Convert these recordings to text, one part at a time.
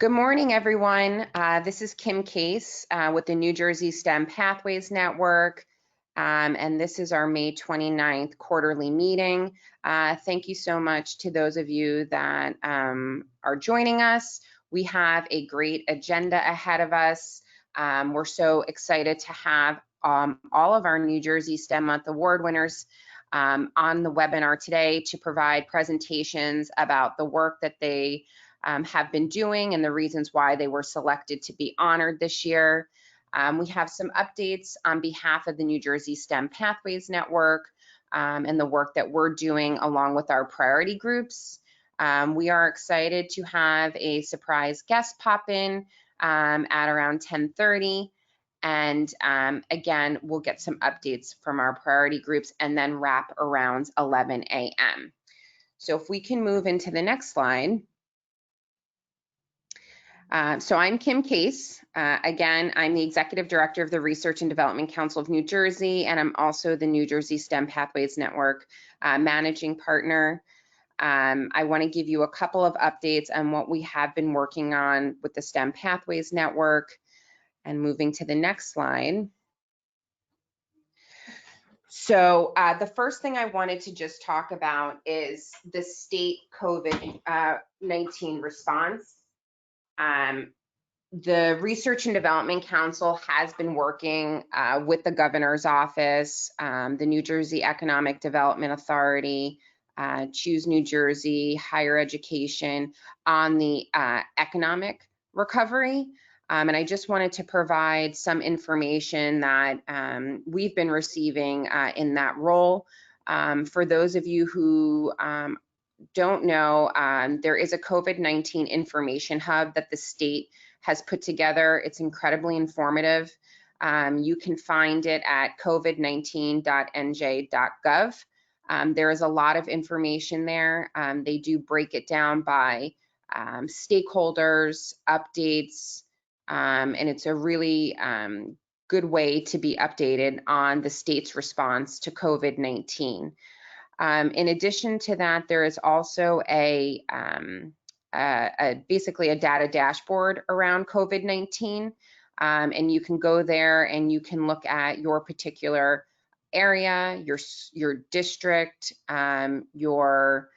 Good morning, everyone. This is Kim Case with the New Jersey STEM Pathways Network, and this is our May 29th quarterly meeting. Thank you so much to those of you that are joining us. We have a great agenda ahead of us. We're so excited to have all of our New Jersey STEM Month Award winners on the webinar today to provide presentations about the work that they have been doing and the reasons why they were selected to be honored this year. We have some updates on behalf of the New Jersey STEM Pathways Network and the work that we're doing along with our priority groups. We are excited to have a surprise guest pop in at around 10:30. And again, we'll get some updates from our priority groups and then wrap around 11 a.m. So if we can move into the next slide. So I'm Kim Case. Again, I'm the Executive Director of the Research and Development Council of New Jersey, and I'm also the New Jersey STEM Pathways Network Managing Partner. I want to give you a couple of updates on what we have been working on with the STEM Pathways Network. And moving to the next slide. So the first thing I wanted to just talk about is the state COVID-19 response. The Research and Development Council has been working with the governor's office, the New Jersey Economic Development Authority, Choose New Jersey, Higher Education on the economic recovery. And I just wanted to provide some information that we've been receiving in that role. For those of you who don't know, there is a COVID-19 information hub that the state has put together. It's incredibly informative. You can find it at covid19.nj.gov. There is a lot of information there. They do break it down by stakeholders, updates, and it's a really good way to be updated on the state's response to COVID-19. In addition to that, there is also basically a data dashboard around COVID-19, and you can go there and you can look at your particular area, your district, your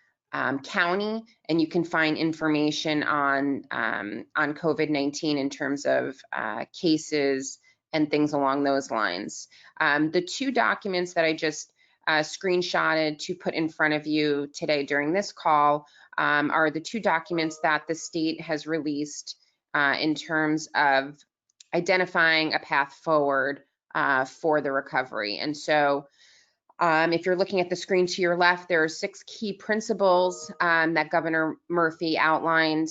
county, and you can find information on COVID-19 in terms of cases and things along those lines. The two documents that I just screenshotted to put in front of you today during this call are the two documents that the state has released in terms of identifying a path forward for the recovery. And so if you're looking at the screen to your left, there are 6 key principles that Governor Murphy outlined.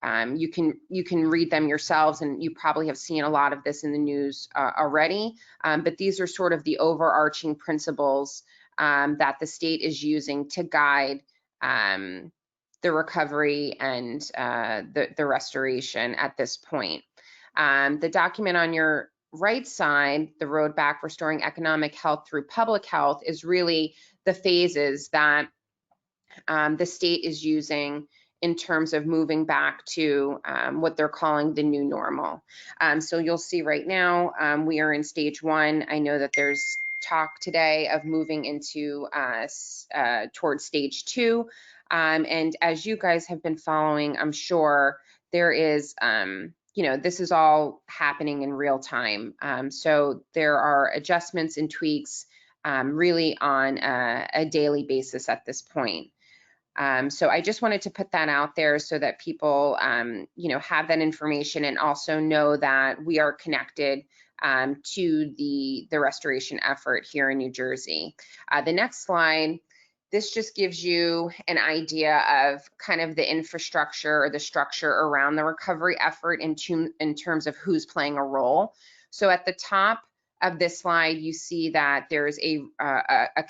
You can read them yourselves, and you probably have seen a lot of this in the news already, but these are sort of the overarching principles that the state is using to guide the recovery and the restoration at this point. The document on your right side, the Road Back Restoring Economic Health Through Public Health, is really the phases that the state is using in terms of moving back to what they're calling the new normal. So you'll see right now we are in stage 1. I know that there's talk today of moving into towards stage 2. And as you guys have been following, I'm sure there is, this is all happening in real time. So there are adjustments and tweaks really on a daily basis at this point. So I just wanted to put that out there so that people, have that information and also know that we are connected to the restoration effort here in New Jersey. The next slide, this just gives you an idea of kind of the infrastructure or the structure around the recovery effort in terms of who's playing a role. So at the top of this slide, you see that there's a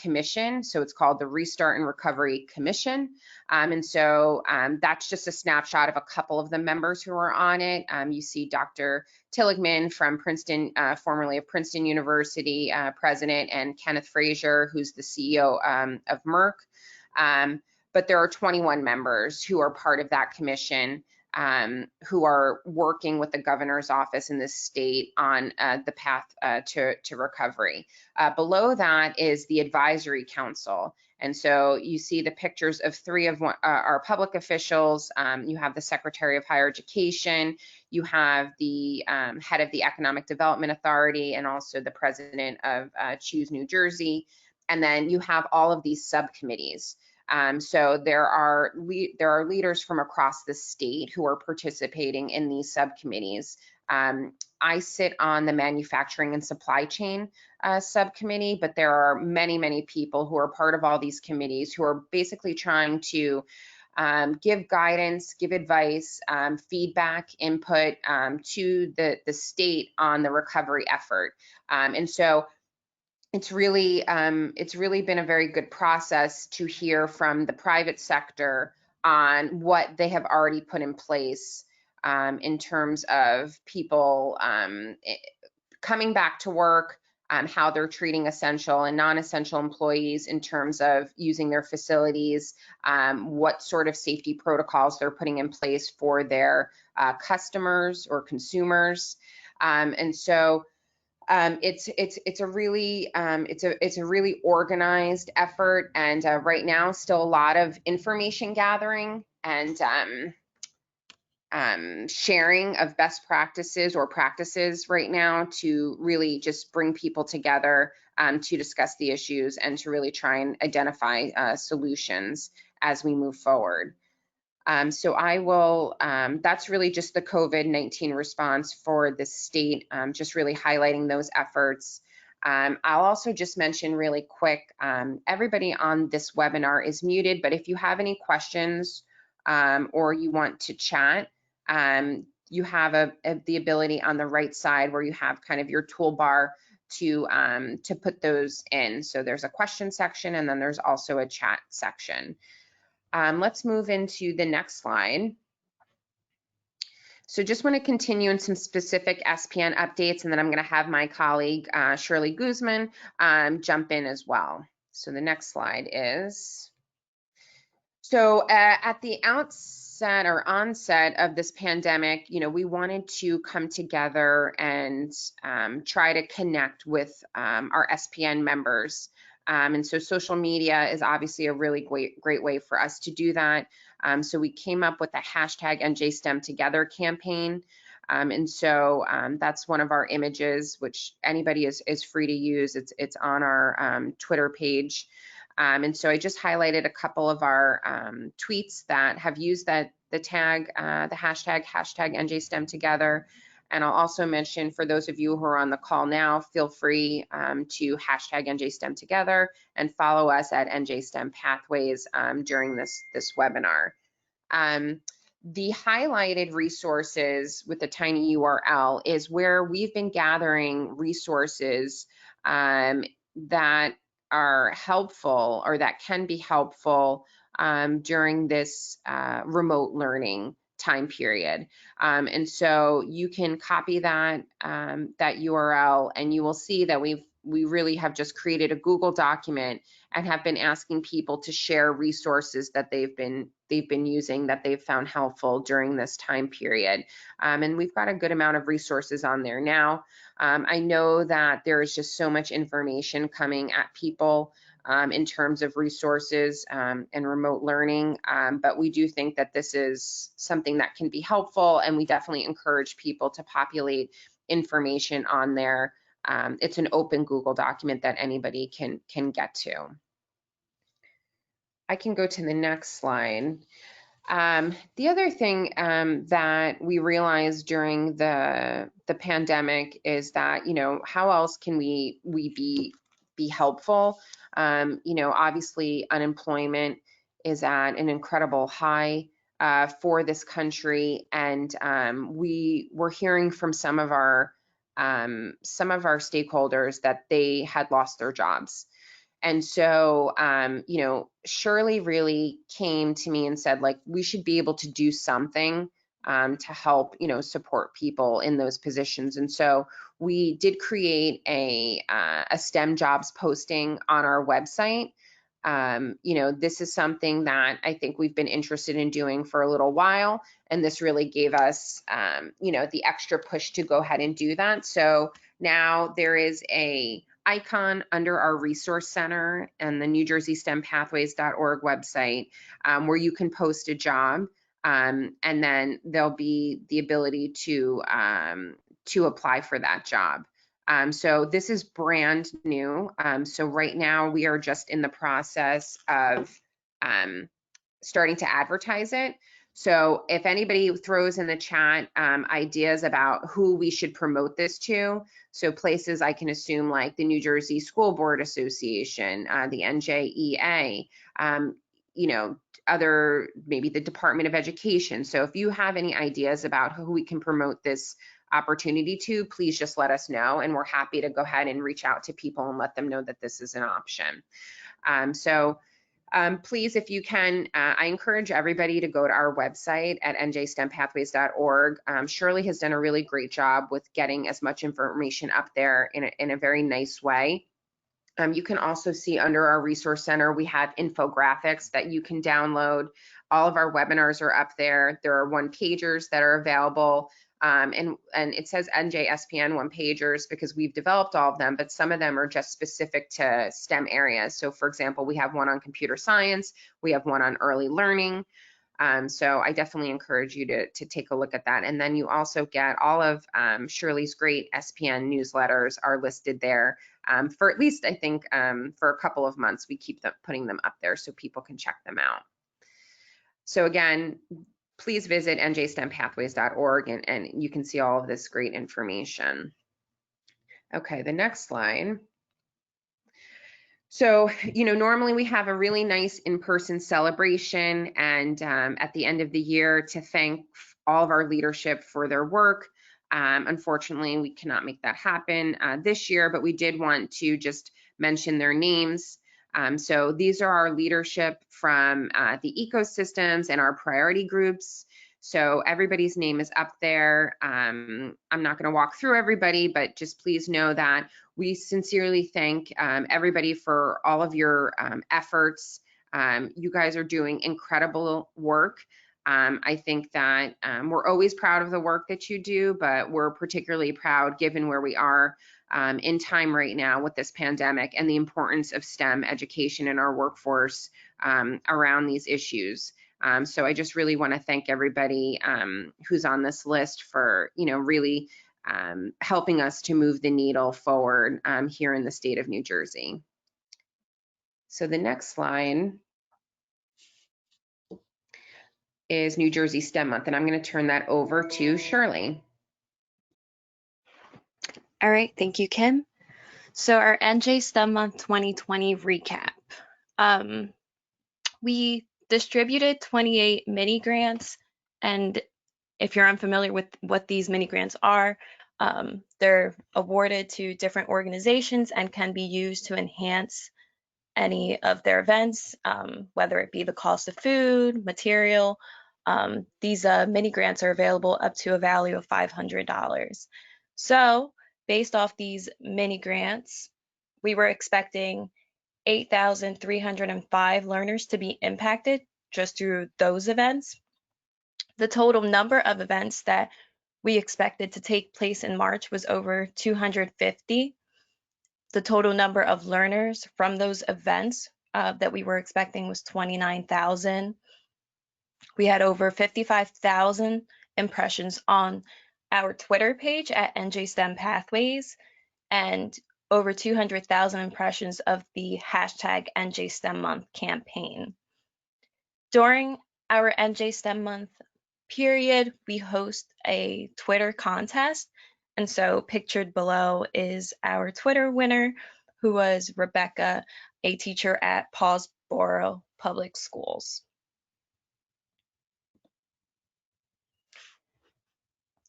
commission. So it's called the Restart and Recovery Commission. And so that's just a snapshot of a couple of the members who are on it. You see Dr. Tilligman from Princeton, formerly of Princeton University, president, and Kenneth Frazier, who's the CEO of Merck. But there are 21 members who are part of that commission. who are working with the governor's office in this state on the path to recovery. Below that is the advisory council. And so you see the pictures of three of our public officials. You have the Secretary of Higher Education, you have the head of the Economic Development Authority, and also the president of Choose New Jersey. And then you have all of these subcommittees. So there are leaders from across the state who are participating in these subcommittees. I sit on the manufacturing and supply chain subcommittee, but there are many, many people who are part of all these committees who are basically trying to give guidance, give advice, feedback, input to the state on the recovery effort. And so it's really been a very good process to hear from the private sector on what they have already put in place in terms of people coming back to work, how they're treating essential and non-essential employees in terms of using their facilities, what sort of safety protocols they're putting in place for their customers or consumers. And so it's a really organized effort, and right now still a lot of information gathering and sharing of best practices or practices right now to really just bring people together to discuss the issues and to really try and identify solutions as we move forward. So I will, that's really just the COVID-19 response for the state, just really highlighting those efforts. I'll also just mention really quick, everybody on this webinar is muted, but if you have any questions or you want to chat, you have the ability on the right side where you have kind of your toolbar to put those in. So there's a question section and then there's also a chat section. Let's move into the next slide. So just want to continue in some specific SPN updates, and then I'm going to have my colleague Shirley Guzman jump in as well. So the next slide is, so at the outset or onset of this pandemic, you know, we wanted to come together and try to connect with our SPN members. And so social media is obviously a really great way for us to do that. So we came up with the hashtag NJSTEM Together campaign. And so that's one of our images, which anybody is free to use. It's on our Twitter page. And so I just highlighted a couple of our tweets that have used the hashtag NJSTEM Together. And I'll also mention, for those of you who are on the call now, feel free to hashtag NJSTEM Together and follow us at NJSTEM Pathways during this webinar. The highlighted resources with the tiny URL is where we've been gathering resources that are helpful or that can be helpful during this remote learning time period. And so you can copy that URL, and you will see that we really have just created a Google document and have been asking people to share resources that they've been using that they've found helpful during this time period. And we've got a good amount of resources on there now. I know that there is just so much information coming at people in terms of resources and remote learning, but we do think that this is something that can be helpful, and we definitely encourage people to populate information on there. It's an open Google document that anybody can get to. I can go to the next slide. The other thing that we realized during the pandemic is that, you know, how else can we be helpful? You know, obviously unemployment is at an incredible high for this country, and we're hearing from some of our stakeholders that they had lost their jobs. And so, you know, Shirley really came to me and said, like, we should be able to do something to help, you know, support people in those positions. And so we did create a STEM jobs posting on our website. You know, this is something that I think we've been interested in doing for a little while, and this really gave us, you know, the extra push to go ahead and do that. So now there is a icon under our resource center and the NJSPN website where you can post a job, and then there'll be the ability to apply for that job. So this is brand new. So right now we are just in the process of starting to advertise it. So if anybody throws in the chat ideas about who we should promote this to, so places I can assume like the New Jersey School Board Association, the NJEA, you know, other, maybe the Department of Education. So if you have any ideas about who we can promote this opportunity to, please just let us know, and we're happy to go ahead and reach out to people and let them know that this is an option. Please, if you can, I encourage everybody to go to our website at njstempathways.org. Shirley has done a really great job with getting as much information up there in a very nice way. You can also see under our resource center, we have infographics that you can download. All of our webinars are up there. There are one-pagers that are available. And it says NJSPN one-pagers because we've developed all of them, but some of them are just specific to STEM areas. So for example, we have one on computer science, we have one on early learning. So I definitely encourage you to take a look at that. And then you also get all of Shirley's great SPN newsletters are listed there for at least, I think, for a couple of months. We keep putting them up there so people can check them out. So again, please visit njstempathways.org and you can see all of this great information. Okay, the next slide. So, you know, normally we have a really nice in-person celebration and at the end of the year to thank all of our leadership for their work. Unfortunately, we cannot make that happen this year, but we did want to just mention their names. So these are our leadership from the ecosystems and our priority groups. So everybody's name is up there. I'm not going to walk through everybody, but just please know that we sincerely thank everybody for all of your efforts. You guys are doing incredible work. I think that we're always proud of the work that you do, but we're particularly proud given where we are in time right now with this pandemic and the importance of STEM education in our workforce around these issues. So I just really want to thank everybody who's on this list for, you know, really helping us to move the needle forward here in the state of New Jersey. So the next slide is New Jersey STEM Month, and I'm going to turn that over to Shirley. All right, thank you, Kim. So our NJ STEM Month 2020 recap. We distributed 28 mini grants, and if you're unfamiliar with what these mini grants are, they're awarded to different organizations and can be used to enhance any of their events, whether it be the cost of food, material. These mini grants are available up to a value of $500. So based off these mini grants, we were expecting 8,305 learners to be impacted just through those events. The total number of events that we expected to take place in March was over 250. The total number of learners from those events that we were expecting was 29,000. We had over 55,000 impressions on our Twitter page at NJSTEM Pathways and over 200,000 impressions of the hashtag NJSTEM Month campaign. During our NJSTEM Month period, we host a Twitter contest. And so pictured below is our Twitter winner, who was Rebecca, a teacher at Paulsboro Public Schools.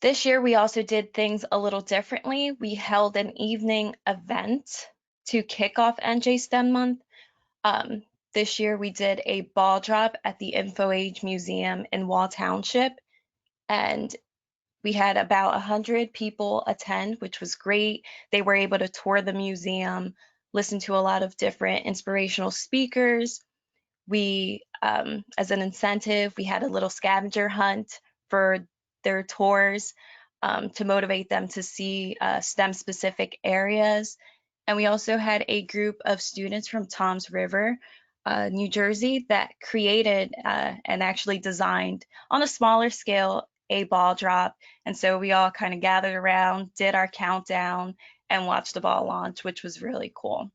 This year, we also did things a little differently. We held an evening event to kick off NJSTEM Month. This year, we did a ball drop at the InfoAge Museum in Wall Township, and we had about 100 people attend, which was great. They were able to tour the museum, listened to a lot of different inspirational speakers. We, as an incentive, we had a little scavenger hunt for their tours to motivate them to see STEM specific areas. And we also had a group of students from Toms River, New Jersey, that created and actually designed on a smaller scale a ball drop. And so we all kind of gathered around, did our countdown, and watched the ball launch, which was really cool.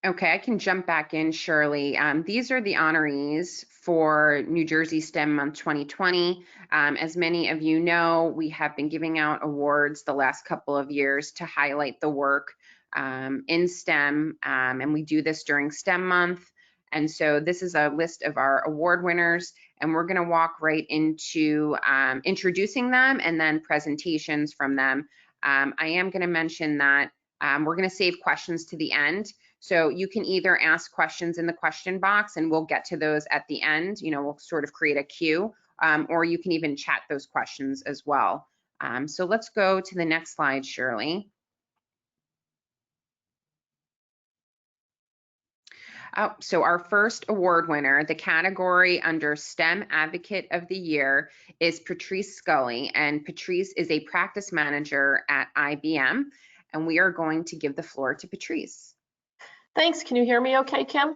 Okay, I can jump back in, Shirley. These are the honorees for New Jersey STEM Month 2020. As many of you know, we have been giving out awards the last couple of years to highlight the work in STEM, and we do this during STEM Month. And so this is a list of our award winners, and we're gonna walk right into introducing them and then presentations from them. I am gonna mention that we're gonna save questions to the end. So you can either ask questions in the question box and we'll get to those at the end. We'll sort of create a queue, or you can even chat those questions as well. So let's go to the next slide, Shirley. So our first award winner, the category under STEM Advocate of the Year, is Patrice Scully, and Patrice is a practice manager at IBM, and we are going to give the floor to Patrice. Thanks. Can you hear me okay, Kim?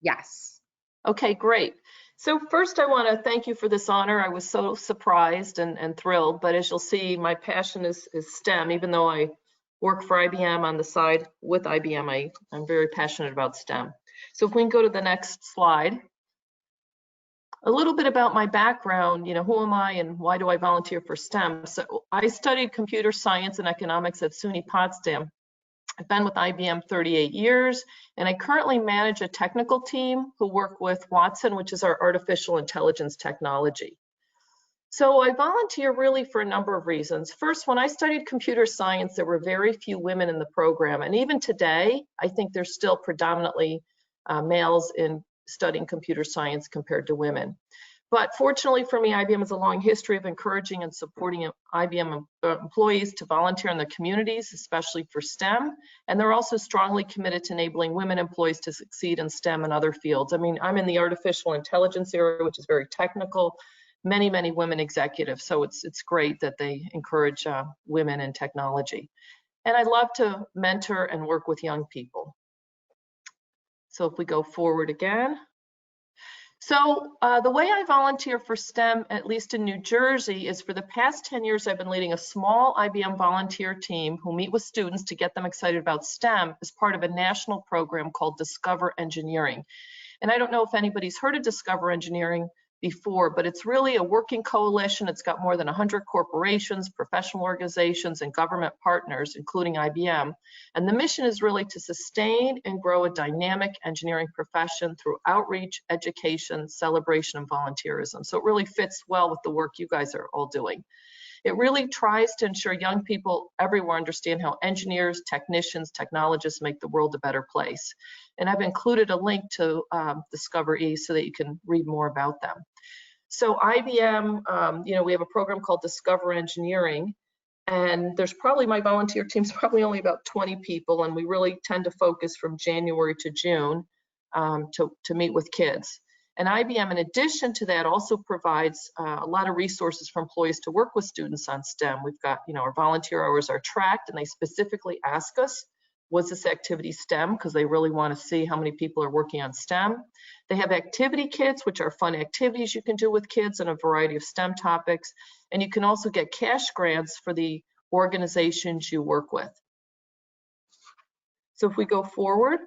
Yes. Okay, great. So first I want to thank you for this honor. I was so surprised and thrilled, but as you'll see, my passion is STEM. Even though I work for IBM on the side with IBM, I'm very passionate about STEM. So if we can go to the next slide. A little bit about my background, who am I and why do I volunteer for STEM? So I studied computer science and economics at SUNY Potsdam. I've been with IBM 38 years, and I currently manage a technical team who work with Watson, which is our artificial intelligence technology. So I volunteer really for a number of reasons. First, when I studied computer science, there were very few women in the program. And even today, I think there's still predominantly males in studying computer science compared to women. But fortunately for me, IBM has a long history of encouraging and supporting IBM employees to volunteer in the communities, especially for STEM. And they're also strongly committed to enabling women employees to succeed in STEM and other fields. I mean, I'm in the artificial intelligence area, which is very technical, many women executives. So it's great that they encourage women in technology. And I love to mentor and work with young people. So if we go forward again. So the way I volunteer for STEM, at least in New Jersey, is for the past 10 years, I've been leading a small IBM volunteer team who meet with students to get them excited about STEM as part of a national program called Discover Engineering. And I don't know if anybody's heard of Discover Engineering before, but it's really a working coalition. It's got more than 100 corporations, professional organizations, and government partners, including IBM. And the mission is really to sustain and grow a dynamic engineering profession through outreach, education, celebration, and volunteerism. So it really fits well with the work you guys are all doing. It really tries to ensure young people everywhere understand how engineers, technicians, technologists make the world a better place. And I've included a link to Discover E so that you can read more about them. So IBM, we have a program called Discover Engineering, and there's probably, my volunteer team's probably only about 20 people, and we really tend to focus from January to June to meet with kids. And IBM, in addition to that, also provides a lot of resources for employees to work with students on STEM. We've got, our volunteer hours are tracked, and they specifically ask us, was this activity STEM? Because they really want to see how many people are working on STEM. They have activity kits, which are fun activities you can do with kids on a variety of STEM topics. And you can also get cash grants for the organizations you work with. So if we go forward.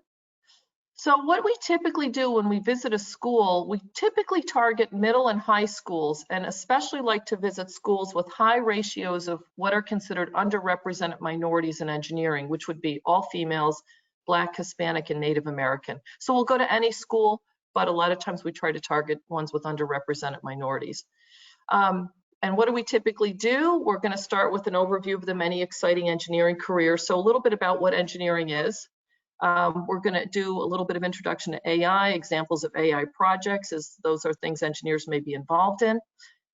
So what we typically do when we visit a school, we typically target middle and high schools, and especially like to visit schools with high ratios of what are considered underrepresented minorities in engineering, which would be all females, Black, Hispanic, and Native American. So we'll go to any school, but a lot of times we try to target ones with underrepresented minorities. And what do we typically do? We're going to start with an overview of the many exciting engineering careers. So a little bit about what engineering is. We're going to do a little bit of introduction to AI, examples of AI projects, as those are things engineers may be involved in.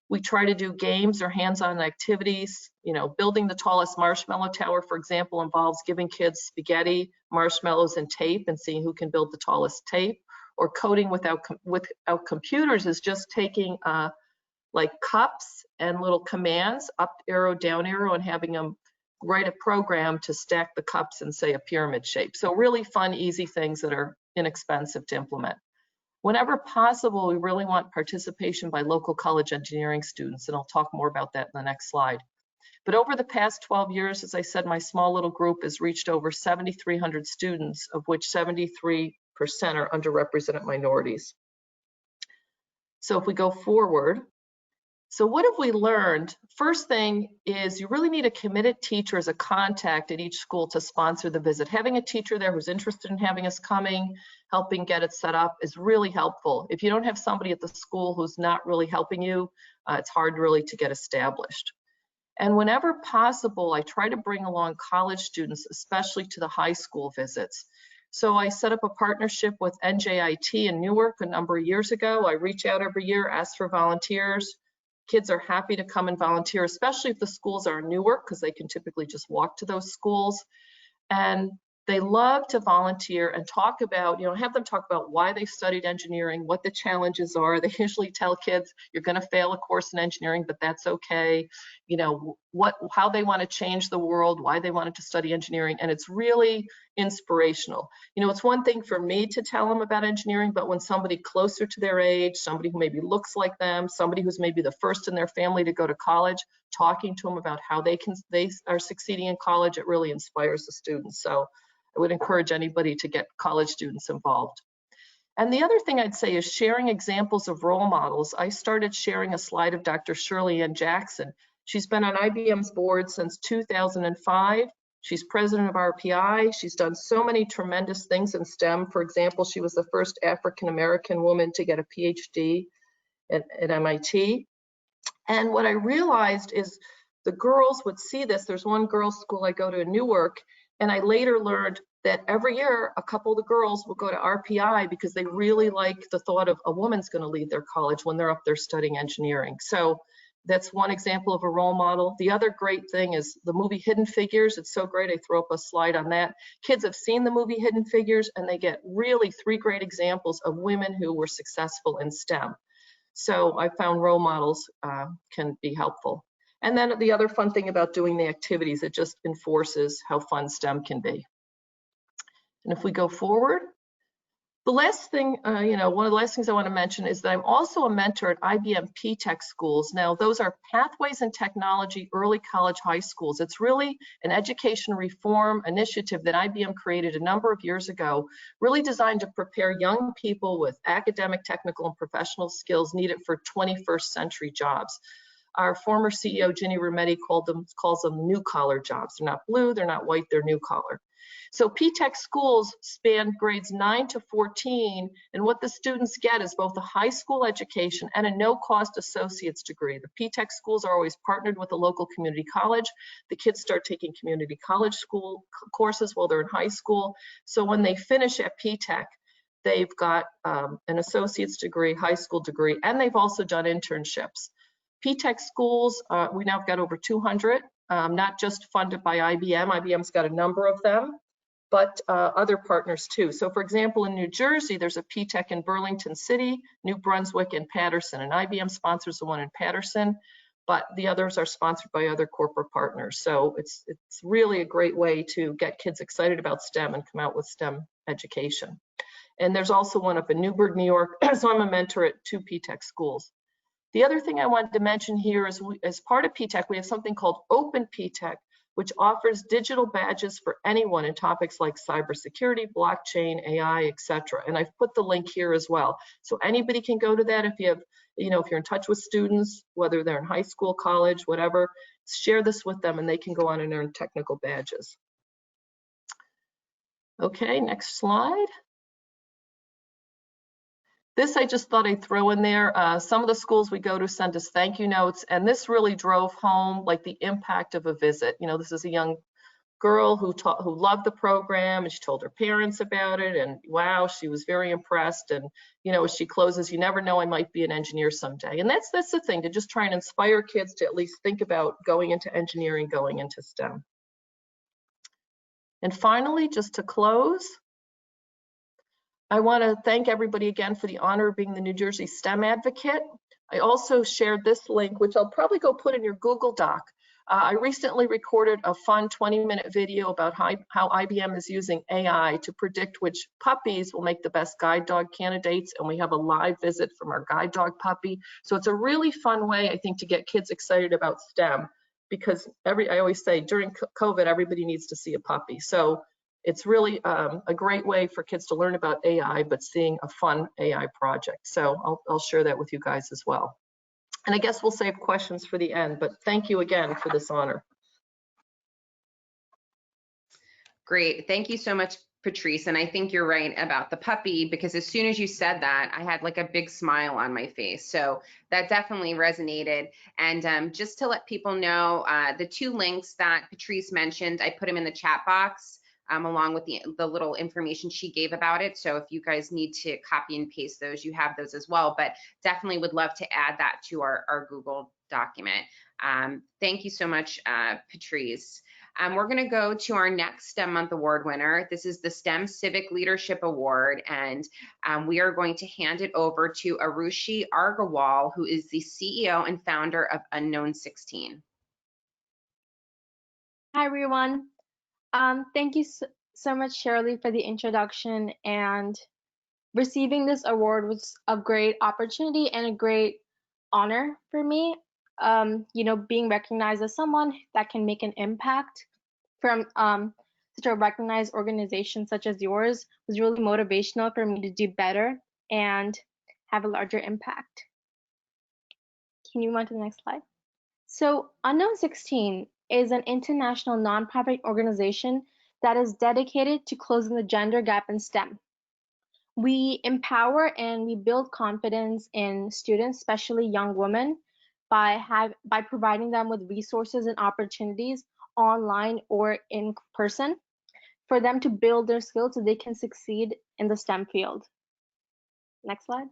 We try to do games or hands-on activities. You know, building the tallest marshmallow tower, for example, involves giving kids spaghetti, marshmallows, and tape and seeing who can build the tallest tape. Or coding without computers is just taking like cups and little commands, up arrow, down arrow, and having them write a program to stack the cups in, say, a pyramid shape. So really fun, easy things that are inexpensive to implement. Whenever possible, we really want participation by local college engineering students, and I'll talk more about that in the next slide. But over the past 12 years, as I said, my small little group has reached over 7,300 students, of which 73% are underrepresented minorities. So if we go forward, so what have we learned? First thing is you really need a committed teacher as a contact at each school to sponsor the visit. Having a teacher there who's interested in having us coming, helping get it set up is really helpful. If you don't have somebody at the school who's not really helping you, it's hard really to get established. And whenever possible, I try to bring along college students, especially to the high school visits. So I set up a partnership with NJIT in Newark a number of years ago. I reach out every year, ask for volunteers. Kids are happy to come and volunteer, especially if the schools are in Newark, because they can typically just walk to those schools. And they love to volunteer and talk about, you know, have them talk about why they studied engineering, what the challenges are. They usually tell kids, you're going to fail a course in engineering, but that's okay. You know, how they want to change the world, why they wanted to study engineering. And it's really inspirational. You know, it's one thing for me to tell them about engineering, but when somebody closer to their age, somebody who maybe looks like them, somebody who's maybe the first in their family to go to college, talking to them about how they are succeeding in college, it really inspires the students. So I would encourage anybody to get college students involved. And the other thing I'd say is sharing examples of role models. I started sharing a slide of Dr. Shirley Ann Jackson. She's been on IBM's board since 2005. She's president of RPI. She's done so many tremendous things in STEM. For example, she was the first African-American woman to get a PhD at MIT. And what I realized is the girls would see this. There's one girls' school I go to in Newark, and I later learned that every year a couple of the girls will go to RPI because they really like the thought of a woman's going to lead their college when they're up there studying engineering. So that's one example of a role model. The other great thing is the movie Hidden Figures. It's so great. I throw up a slide on that. Kids have seen the movie Hidden Figures, and they get really 3 great examples of women who were successful in STEM. So I found role models can be helpful. And then the other fun thing about doing the activities, it just enforces how fun STEM can be. And if we go forward, the last thing, you know, one of the last things I want to mention is that I'm also a mentor at IBM P-Tech schools. Now, those are Pathways in Technology Early College High Schools. It's really an education reform initiative that IBM created a number of years ago, really designed to prepare young people with academic, technical, and professional skills needed for 21st century jobs. Our former CEO, Ginny Rometty, calls them new collar jobs. They're not blue, they're not white, they're new collar. So P-Tech schools span grades 9 to 14, and what the students get is both a high school education and a no-cost associate's degree. The P-Tech schools are always partnered with a local community college. The kids start taking community college school courses while they're in high school. So when they finish at P-Tech, they've got an associate's degree, high school degree, and they've also done internships. P-Tech schools, we now have got over 200, not just funded by IBM. IBM's got a number of them, but other partners too. So for example, in New Jersey, there's a P-Tech in Burlington City, New Brunswick, and Patterson. And IBM sponsors the one in Patterson, but the others are sponsored by other corporate partners. So it's really a great way to get kids excited about STEM and come out with STEM education. And there's also one up in Newburgh, New York. So I'm a mentor at 2 P-Tech schools. The other thing I wanted to mention here is as part of P-Tech, we have something called Open P-Tech, which offers digital badges for anyone in topics like cybersecurity, blockchain, AI, etc. And I've put the link here as well. So anybody can go to that if you have, you know, if you're in touch with students, whether they're in high school, college, whatever, share this with them and they can go on and earn technical badges. Okay, next slide. This I just thought I'd throw in there. Some of the schools we go to send us thank you notes, and this really drove home like the impact of a visit. You know, this is a young girl who loved the program, and she told her parents about it, and wow, she was very impressed. And you know, as she closes, you never know, I might be an engineer someday. And that's the thing, to just try and inspire kids to at least think about going into engineering, going into STEM. And finally, just to close, I want to thank everybody again for the honor of being the New Jersey STEM advocate. I also shared this link, which I'll probably go put in your Google Doc. I recently recorded a fun 20-minute video about how IBM is using AI to predict which puppies will make the best guide dog candidates, and we have a live visit from our guide dog puppy. So it's a really fun way, I think, to get kids excited about STEM, because I always say during COVID, everybody needs to see a puppy. So it's really a great way for kids to learn about AI, but seeing a fun AI project. So I'll share that with you guys as well. And I guess we'll save questions for the end, but thank you again for this honor. Great. Thank you so much, Patrice. And I think you're right about the puppy, because as soon as you said that, I had like a big smile on my face. So that definitely resonated. And just to let people know, the 2 links that Patrice mentioned, I put them in the chat box. Along with the little information she gave about it. So if you guys need to copy and paste those, you have those as well, but definitely would love to add that to our Google document. Thank you so much, Patrice. We're gonna go to our next STEM Month Award winner. This is the STEM Civic Leadership Award, and we are going to hand it over to Arushi Argawal, who is the CEO and founder of Unknown 16. Hi, everyone. Thank you so much, Shirley, for the introduction. And receiving this award was a great opportunity and a great honor for me. You know, being recognized as someone that can make an impact from such a recognized organization such as yours was really motivational for me to do better and have a larger impact. Can you move on to the next slide? So, Unknown 16 is an international nonprofit organization that is dedicated to closing the gender gap in STEM. We empower and we build confidence in students, especially young women, by providing them with resources and opportunities online or in person for them to build their skills so they can succeed in the STEM field. Next slide.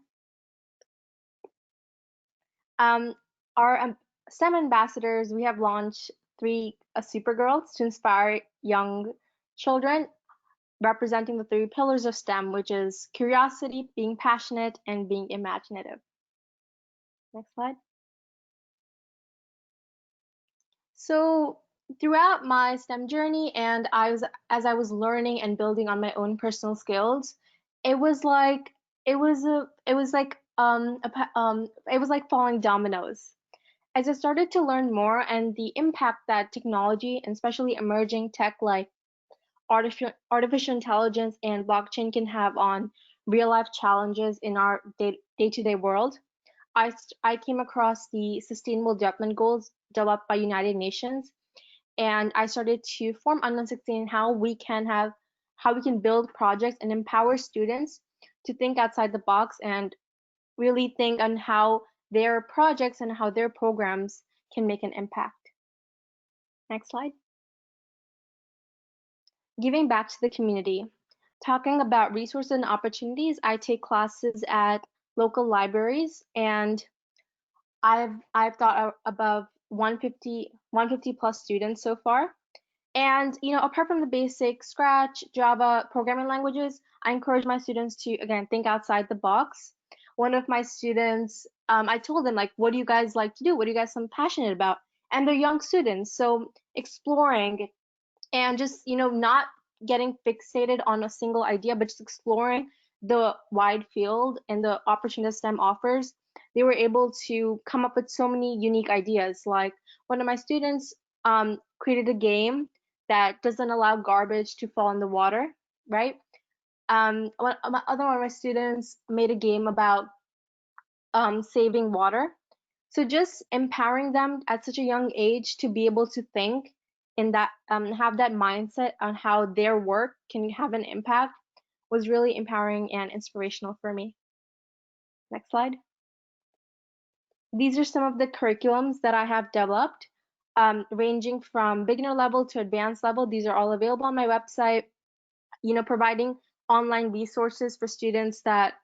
Our STEM ambassadors, we have launched 3 Supergirls to inspire young children, representing the 3 pillars of STEM, which is curiosity, being passionate, and being imaginative. Next slide. So throughout my STEM journey, and as I was learning and building on my own personal skills, it was like falling dominoes. As I started to learn more and the impact that technology, and especially emerging tech like artificial intelligence and blockchain, can have on real life challenges in our day-to-day world, I came across the Sustainable Development Goals developed by United Nations, and I started to form Unknown 16, how we can build projects and empower students to think outside the box and really think on how their projects and how their programs can make an impact. Next slide. Giving back to the community. Talking about resources and opportunities, I take classes at local libraries, and I've taught above 150 plus students so far. And you know, apart from the basic Scratch, Java programming languages, I encourage my students to, again, think outside the box. One of my students, I told them, like, what do you guys like to do? What are you guys so passionate about? And they're young students, so exploring and just, you know, not getting fixated on a single idea, but just exploring the wide field and the opportunities STEM offers. They were able to come up with so many unique ideas. Like one of my students created a game that doesn't allow garbage to fall in the water, right? One of my students made a game about saving water. So just empowering them at such a young age to be able to think in that, have that mindset on how their work can have an impact was really empowering and inspirational for me. Next slide. These are some of the curriculums that I have developed. ranging from beginner level to advanced level. These are all available on my website, providing online resources for students that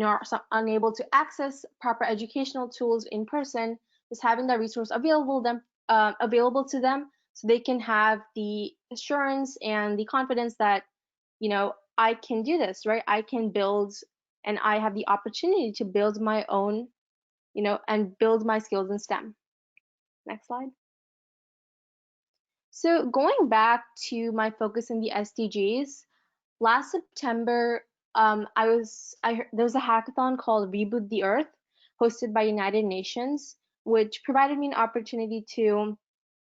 are unable to access proper educational tools in person. Just having that resource available to them, so they can have the assurance and the confidence that I can do this, right? I can build, and I have the opportunity to build my own, and build my skills in STEM. Next slide. So going back to my focus in the SDGs, last September, there was a hackathon called Reboot the Earth, hosted by United Nations, which provided me an opportunity to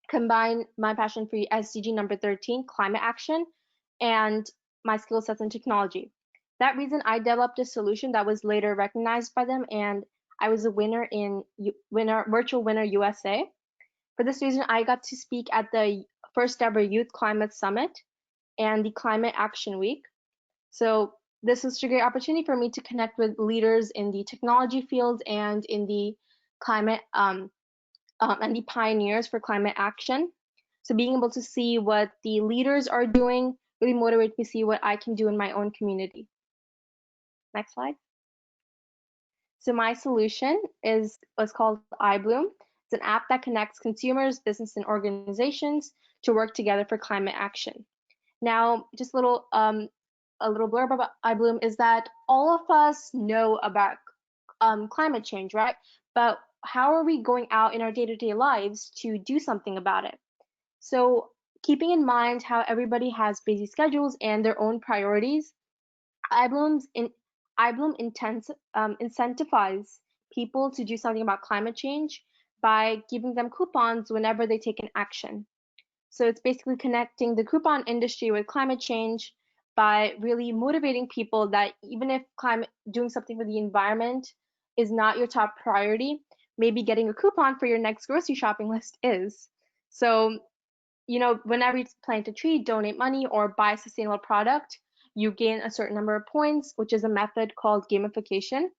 combine my passion for SDG number 13, climate action, and my skill sets in technology. That reason, I developed a solution that was later recognized by them, and I was a winner in Virtual Winner USA. For this reason, I got to speak at the first ever Youth Climate Summit and the Climate Action Week. So this was a great opportunity for me to connect with leaders in the technology field and in the climate and the pioneers for climate action. So being able to see what the leaders are doing really motivated me to see what I can do in my own community. Next slide. So my solution is what's called iBloom. It's an app that connects consumers, business, and organizations to work together for climate action. Now, just a little blurb about iBloom is that all of us know about climate change, right? But how are we going out in our day-to-day lives to do something about it? So keeping in mind how everybody has busy schedules and their own priorities, iBloom incentivizes people to do something about climate change by giving them coupons whenever they take an action. So it's basically connecting the coupon industry with climate change by really motivating people that even if doing something for the environment is not your top priority, maybe getting a coupon for your next grocery shopping list is. So, whenever you plant a tree, donate money, or buy a sustainable product, you gain a certain number of points, which is a method called gamification,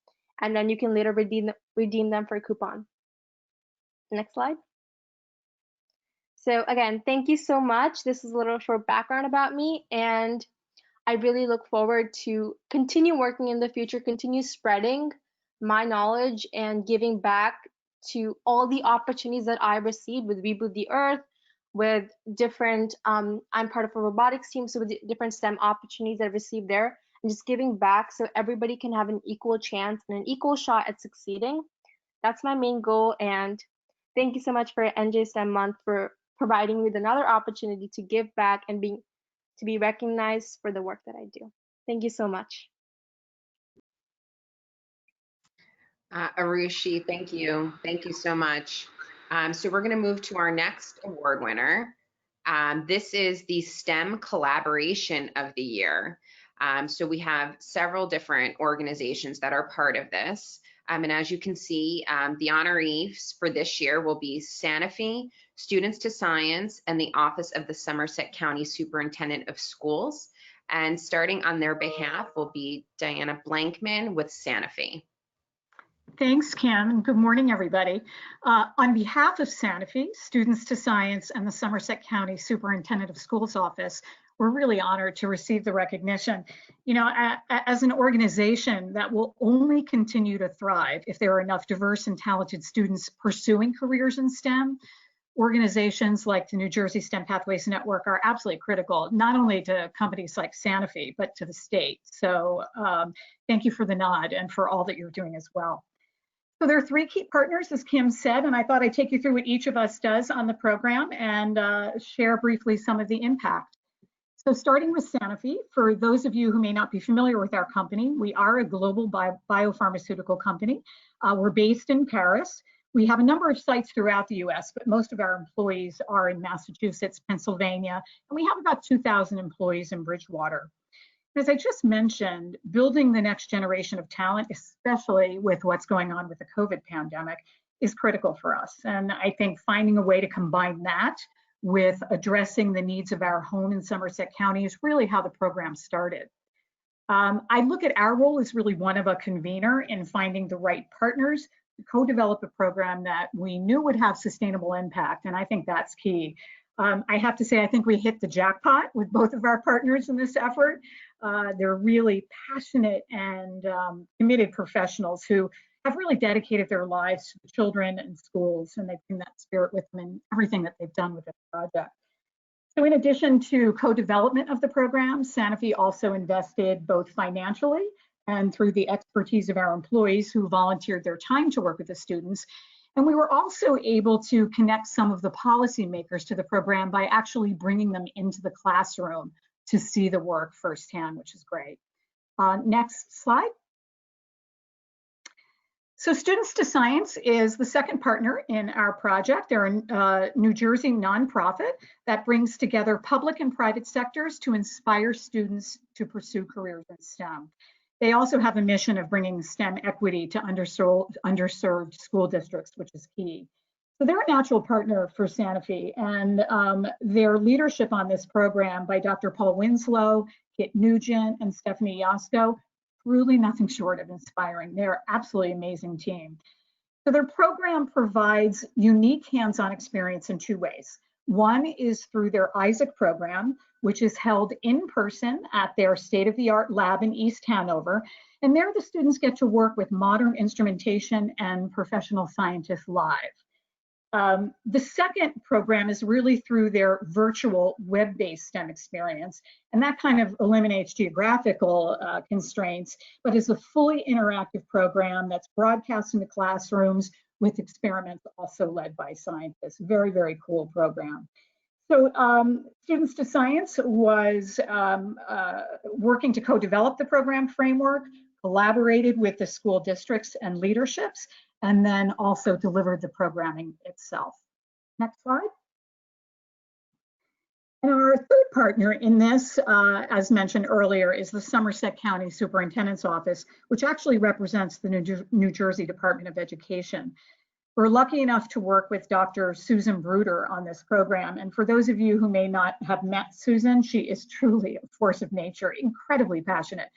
and then you can later redeem them for a coupon. Next slide. So again, thank you so much. This is a little short background about me, and I really look forward to continue working in the future, continue spreading my knowledge and giving back to all the opportunities that I received with Reboot the Earth, with different, I'm part of a robotics team, so with different STEM opportunities I received there, and just giving back so everybody can have an equal chance and an equal shot at succeeding. That's my main goal, and thank you so much for NJSPN Month for providing me with another opportunity to give back and to be recognized for the work that I do. Thank you so much. Arushi, thank you. Thank you so much. So we're going to move to our next award winner. This is the STEM Collaboration of the Year. So we have several different organizations that are part of this. And as you can see, the honorees for this year will be Sanofi, Students to Science, and the Office of the Somerset County Superintendent of Schools. And starting on their behalf will be Diana Blankman with Sanofi. Thanks, Kim, and good morning, everybody. On behalf of Sanofi, Students to Science, and the Somerset County Superintendent of Schools Office, we're really honored to receive the recognition. As an organization that will only continue to thrive if there are enough diverse and talented students pursuing careers in STEM, organizations like the New Jersey STEM Pathways Network are absolutely critical, not only to companies like Sanofi, but to the state. So thank you for the nod and for all that you're doing as well. So there are 3 key partners, as Kim said, and I thought I'd take you through what each of us does on the program and share briefly some of the impact. So starting with Sanofi, for those of you who may not be familiar with our company, we are a global biopharmaceutical company. We're based in Paris. We have a number of sites throughout the US, but most of our employees are in Massachusetts, Pennsylvania, and we have about 2,000 employees in Bridgewater. As I just mentioned, building the next generation of talent, especially with what's going on with the COVID pandemic, is critical for us. And I think finding a way to combine that with addressing the needs of our home in Somerset County is really how the program started. I look at our role as really one of a convener in finding the right partners co-develop a program that we knew would have sustainable impact, and I think that's key. I have to say, I think we hit the jackpot with both of our partners in this effort. They're really passionate and committed professionals who have really dedicated their lives to the children and schools, and they bring that spirit with them in everything that they've done with this project. So in addition to co-development of the program, Sanofi also invested both financially and through the expertise of our employees who volunteered their time to work with the students. And we were also able to connect some of the policymakers to the program by actually bringing them into the classroom to see the work firsthand, which is great. Next slide. So Students to Science is the second partner in our project. They're a New Jersey nonprofit that brings together public and private sectors to inspire students to pursue careers in STEM. They also have a mission of bringing STEM equity to underserved school districts, which is key. So they're a natural partner for Sanofi, and their leadership on this program by Dr. Paul Winslow, Kit Nugent, and Stephanie Yasko, truly nothing short of inspiring. They're absolutely amazing team. So their program provides unique hands-on experience in two ways. One is through their Isaac program, which is held in person at their state-of-the-art lab in East Hanover. And there the students get to work with modern instrumentation and professional scientists live. The second program is really through their virtual web-based STEM experience, and that kind of eliminates geographical constraints, but is a fully interactive program that's broadcast into classrooms with experiments also led by scientists. Very, very cool program. So Students to Science was working to co-develop the program framework, collaborated with the school districts and leaderships, and then also delivered the programming itself. Next slide. And our third partner in this, as mentioned earlier, is the Somerset County Superintendent's Office, which actually represents the New Jersey Department of Education. We're lucky enough to work with Dr. Susan Bruder on this program. And for those of you who may not have met Susan, she is truly a force of nature, incredibly passionate.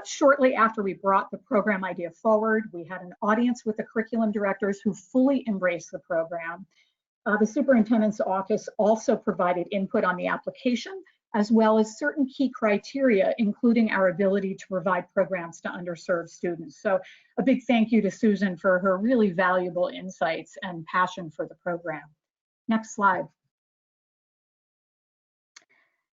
Shortly after we brought the program idea forward, we had an audience with the curriculum directors who fully embraced the program. The superintendent's office also provided input on the application, as well as certain key criteria, including our ability to provide programs to underserved students. So a big thank you to Susan for her really valuable insights and passion for the program. Next slide.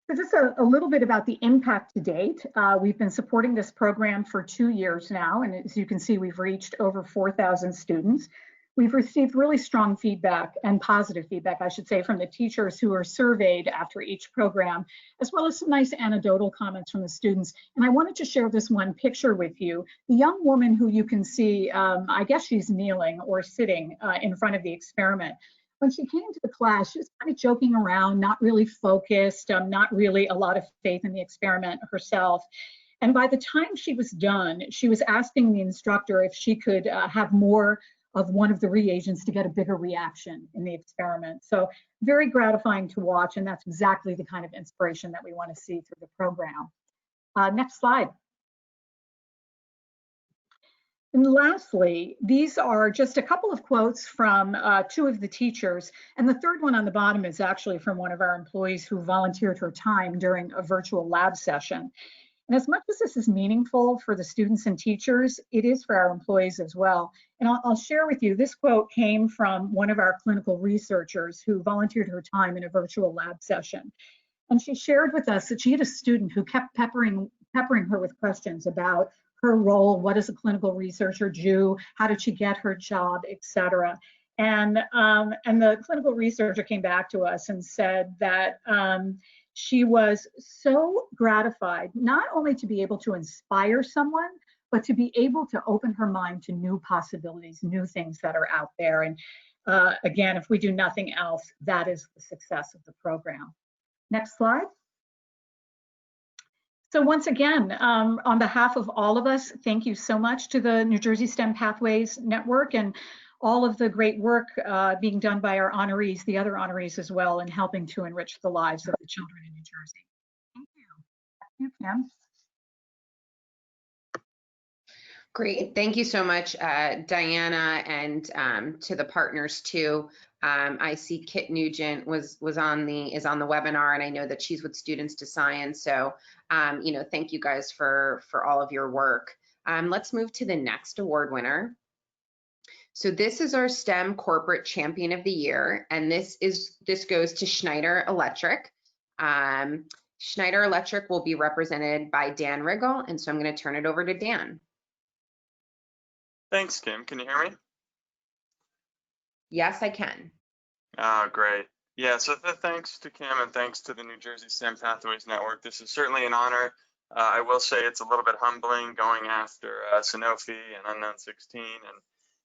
So just a little bit about the impact to date. We've been supporting this program for 2 years now, and as you can see, we've reached over 4,000 students. We've received really strong feedback and positive feedback, I should say, from the teachers who are surveyed after each program, as well as some nice anecdotal comments from the students. And I wanted to share this one picture with you. The young woman who you can see, I guess she's kneeling or sitting in front of the experiment. When she came to the class, she was kind of joking around, not really focused, not really a lot of faith in the experiment herself. And by the time she was done, she was asking the instructor if she could have more of one of the reagents to get a bigger reaction in the experiment. So very gratifying to watch, and that's exactly the kind of inspiration that we want to see through the program. Next slide. And lastly, these are just a couple of quotes from 2 of the teachers, and the third one on the bottom is actually from one of our employees who volunteered her time during a virtual lab session. And as much as this is meaningful for the students and teachers, it is for our employees as well. And I'll share with you, this quote came from one of our clinical researchers who volunteered her time in a virtual lab session. And she shared with us that she had a student who kept peppering her with questions about her role, what does a clinical researcher do, how did she get her job, et cetera. And the clinical researcher came back to us and said that she was so gratified, not only to be able to inspire someone, but to be able to open her mind to new possibilities, new things that are out there. And again, if we do nothing else, that is the success of the program. Next slide. So once again, on behalf of all of us, thank you so much to the New Jersey STEM Pathways Network and all of the great work being done by our honorees, the other honorees as well, in helping to enrich the lives of the children in New Jersey. Thank you. Thank you, Kim. Great. Thank you so much, Diana, and to the partners too. I see Kit Nugent is on the webinar, and I know that she's with Students to Science. So, thank you guys for all of your work. Let's move to the next award winner. So this is our STEM Corporate Champion of the Year, and this goes to Schneider Electric. Schneider Electric will be represented by Dan Riggle, and so I'm going to turn it over to Dan. Thanks, Kim. Can you hear me? Yes, I can. Oh, great. Yeah, so thanks to Kim and thanks to the New Jersey STEM Pathways Network. This is certainly an honor. I will say it's a little bit humbling going after Sanofi and Unknown 16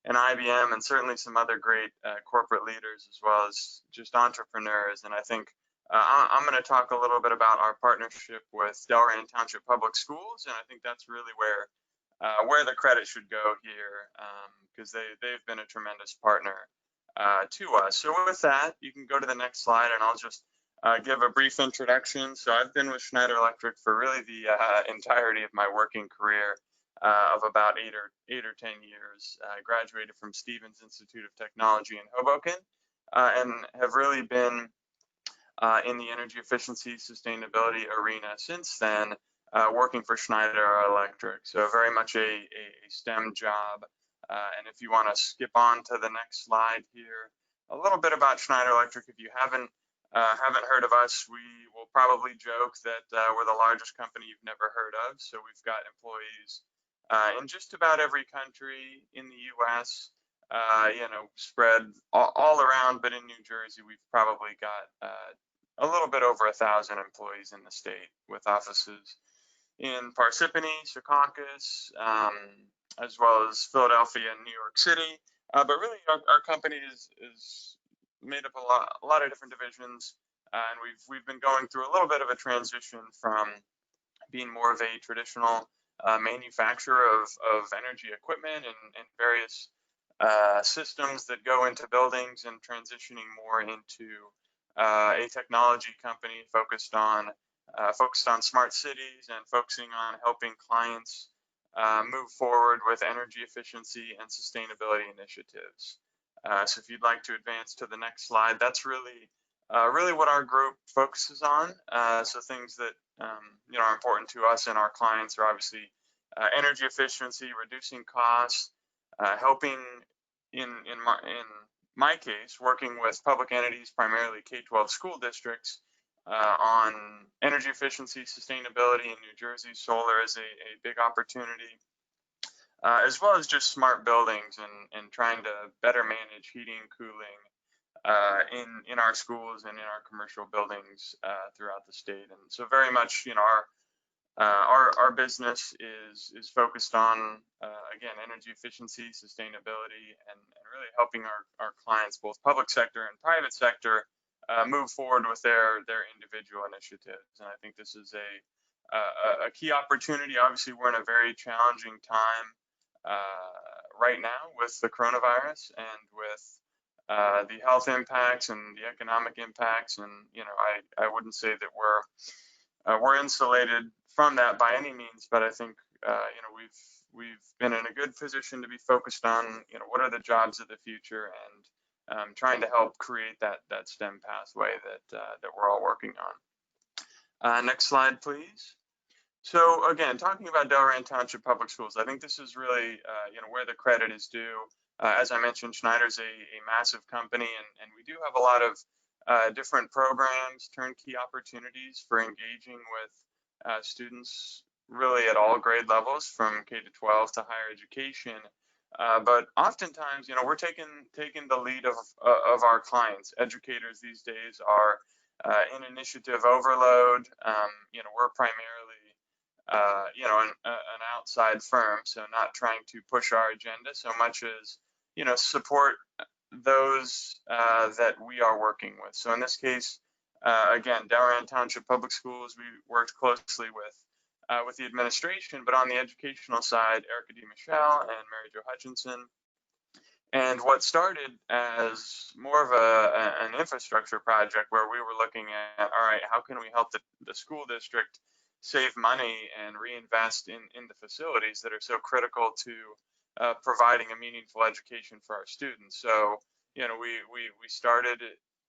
and IBM and certainly some other great corporate leaders as well as just entrepreneurs. And I think I'm going to talk a little bit about our partnership with Delran Township Public Schools, and I think that's really where the credit should go here, because they've been a tremendous partner to us. So with that, you can go to the next slide, and I'll just give a brief introduction. So I've been with Schneider Electric for really the entirety of my working career of about 8 or 10 years. I graduated from Stevens Institute of Technology in Hoboken and have really been in the energy efficiency sustainability arena since then, working for Schneider Electric. So very much a STEM job. And if you want to skip on to the next slide here, a little bit about Schneider Electric. If you haven't heard of us, we will probably joke that we're the largest company you've never heard of. So we've got employees in just about every country in the U.S., spread all around, but in New Jersey, we've probably got a little bit over 1,000 employees in the state with offices in Parsippany, Secaucus, as well as Philadelphia and New York City. But really, our company is made up a lot of different divisions, and we've been going through a little bit of a transition from being more of a traditional manufacturer of energy equipment and various systems that go into buildings and transitioning more into a technology company focused on smart cities and focusing on helping clients move forward with energy efficiency and sustainability initiatives. So if you'd like to advance to the next slide, that's really what our group focuses on. So things that are important to us and our clients are obviously energy efficiency, reducing costs, helping in my case, working with public entities, primarily K-12 school districts, on energy efficiency, sustainability in New Jersey. Solar is a big opportunity, as well as just smart buildings and trying to better manage heating and cooling in our schools and in our commercial buildings throughout the state. And so very much, our business is focused on, again, energy efficiency, sustainability, and really helping our clients, both public sector and private sector, move forward with their individual initiatives. And I think this is a key opportunity. Obviously, we're in a very challenging time right now with the coronavirus and with the health impacts and the economic impacts. And I wouldn't say that we're insulated from that by any means, but I think we've been in a good position to be focused on what are the jobs of the future and trying to help create that STEM pathway that we're all working on. Next slide, please. So again, talking about Delran Township Public Schools, I think this is really where the credit is due. As I mentioned, Schneider's a massive company, and we do have a lot of different programs, turnkey opportunities for engaging with students really at all grade levels, from K to 12 to higher education. But oftentimes, we're taking the lead of our clients. Educators these days are in initiative overload. We're primarily an outside firm, so not trying to push our agenda so much as support those that we are working with. So in this case, again, Delran Township Public Schools, we worked closely with the administration, but on the educational side, Erica D. Michelle and Mary Jo Hutchinson. And what started as more of an infrastructure project where we were looking at, all right, how can we help the school district save money and reinvest in the facilities that are so critical to providing a meaningful education for our students. So, we started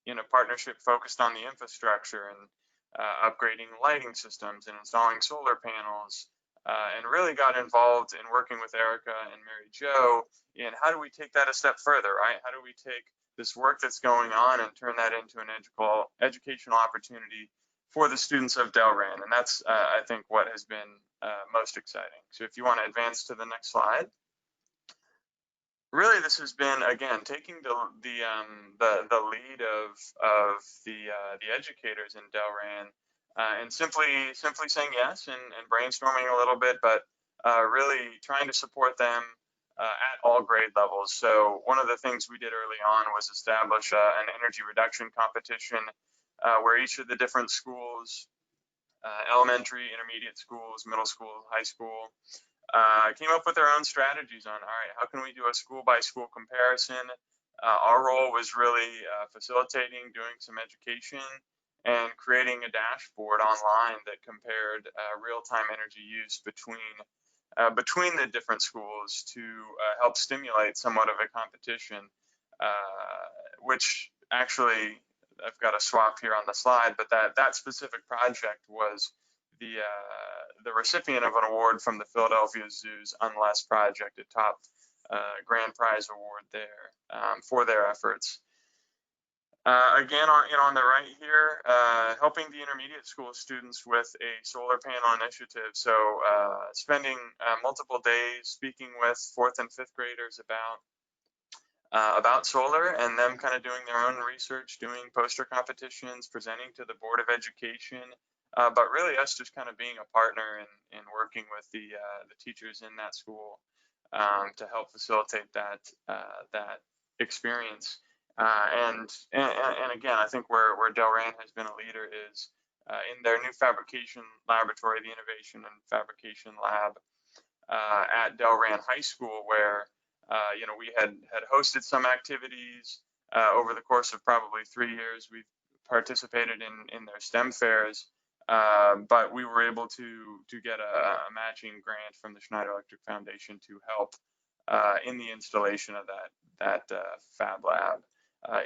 in a partnership focused on the infrastructure and upgrading lighting systems and installing solar panels, and really got involved in working with Erica and Mary Jo in how do we take that a step further, right? How do we take this work that's going on and turn that into an educational opportunity for the students of Delran? And that's, I think, what has been most exciting. So if you want to advance to the next slide. Really, this has been, again, taking the lead of the educators in Delran, and simply saying yes and brainstorming a little bit, but really trying to support them at all grade levels. So one of the things we did early on was establish an energy reduction competition where each of the different schools, elementary, intermediate schools, middle school, high school, came up with their own strategies on, all right, how can we do a school by school comparison? Our role was really facilitating, doing some education, and creating a dashboard online that compared real-time energy use between the different schools to help stimulate somewhat of a competition, which actually, I've got a swap here on the slide, but that specific project was the recipient of an award from the Philadelphia Zoo's Unless Project, a top grand prize award there for their efforts. Again, on the right here, helping the intermediate school students with a solar panel initiative. So spending multiple days speaking with 4th and 5th graders about solar, and them kind of doing their own research, doing poster competitions, presenting to the Board of Education, but really us just kind of being a partner and working with the teachers in that school to help facilitate that experience. And again, I think where Delran has been a leader is in their new fabrication laboratory, the Innovation and Fabrication Lab at Delran High School, where we had hosted some activities over the course of probably 3 years. We've participated in their STEM fairs, but we were able to get a matching grant from the Schneider Electric Foundation to help in the installation of that fab lab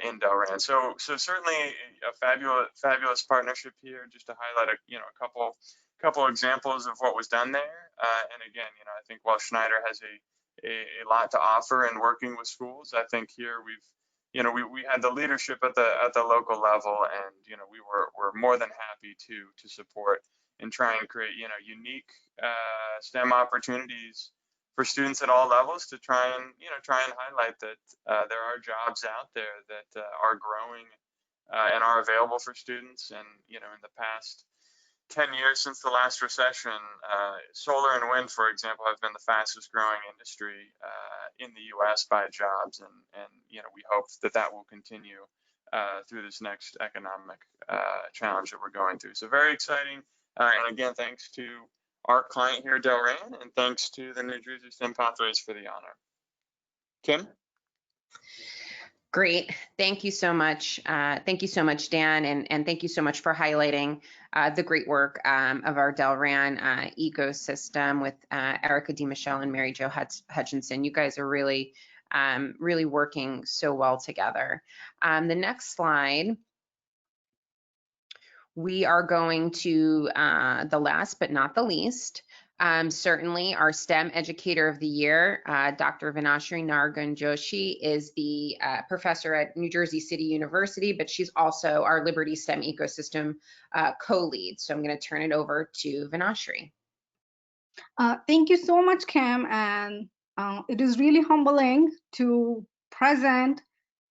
in Delran. So certainly a fabulous partnership here. Just to highlight a couple examples of what was done there. And again, I think while Schneider has a lot to offer in working with schools, I think here we had the leadership at the local level, and we were more than happy to support and try and create unique STEM opportunities for students at all levels to try and highlight that there are jobs out there that are growing and are available for students. And in the past 10 years since the last recession, solar and wind, for example, have been the fastest growing industry in the U.S. by jobs, and we hope that will continue through this next economic challenge that we're going through. So very exciting, and again, thanks to our client here, Delran, and thanks to the New Jersey STEM Pathways for the honor. Kim? Great. Thank you so much. Thank you so much, Dan, and thank you so much for highlighting the great work of our Delran ecosystem with Erica D. Michelle and Mary Jo Hutchinson. You guys are really, really working so well together. The next slide, we are going to the last but not the least. Certainly our STEM Educator of the Year, Dr. Vinashri Naragun Joshi, is the professor at New Jersey City University, but she's also our Liberty STEM Ecosystem co-lead. So I'm going to turn it over to Vinashri. Thank you so much, Cam, and it is really humbling to present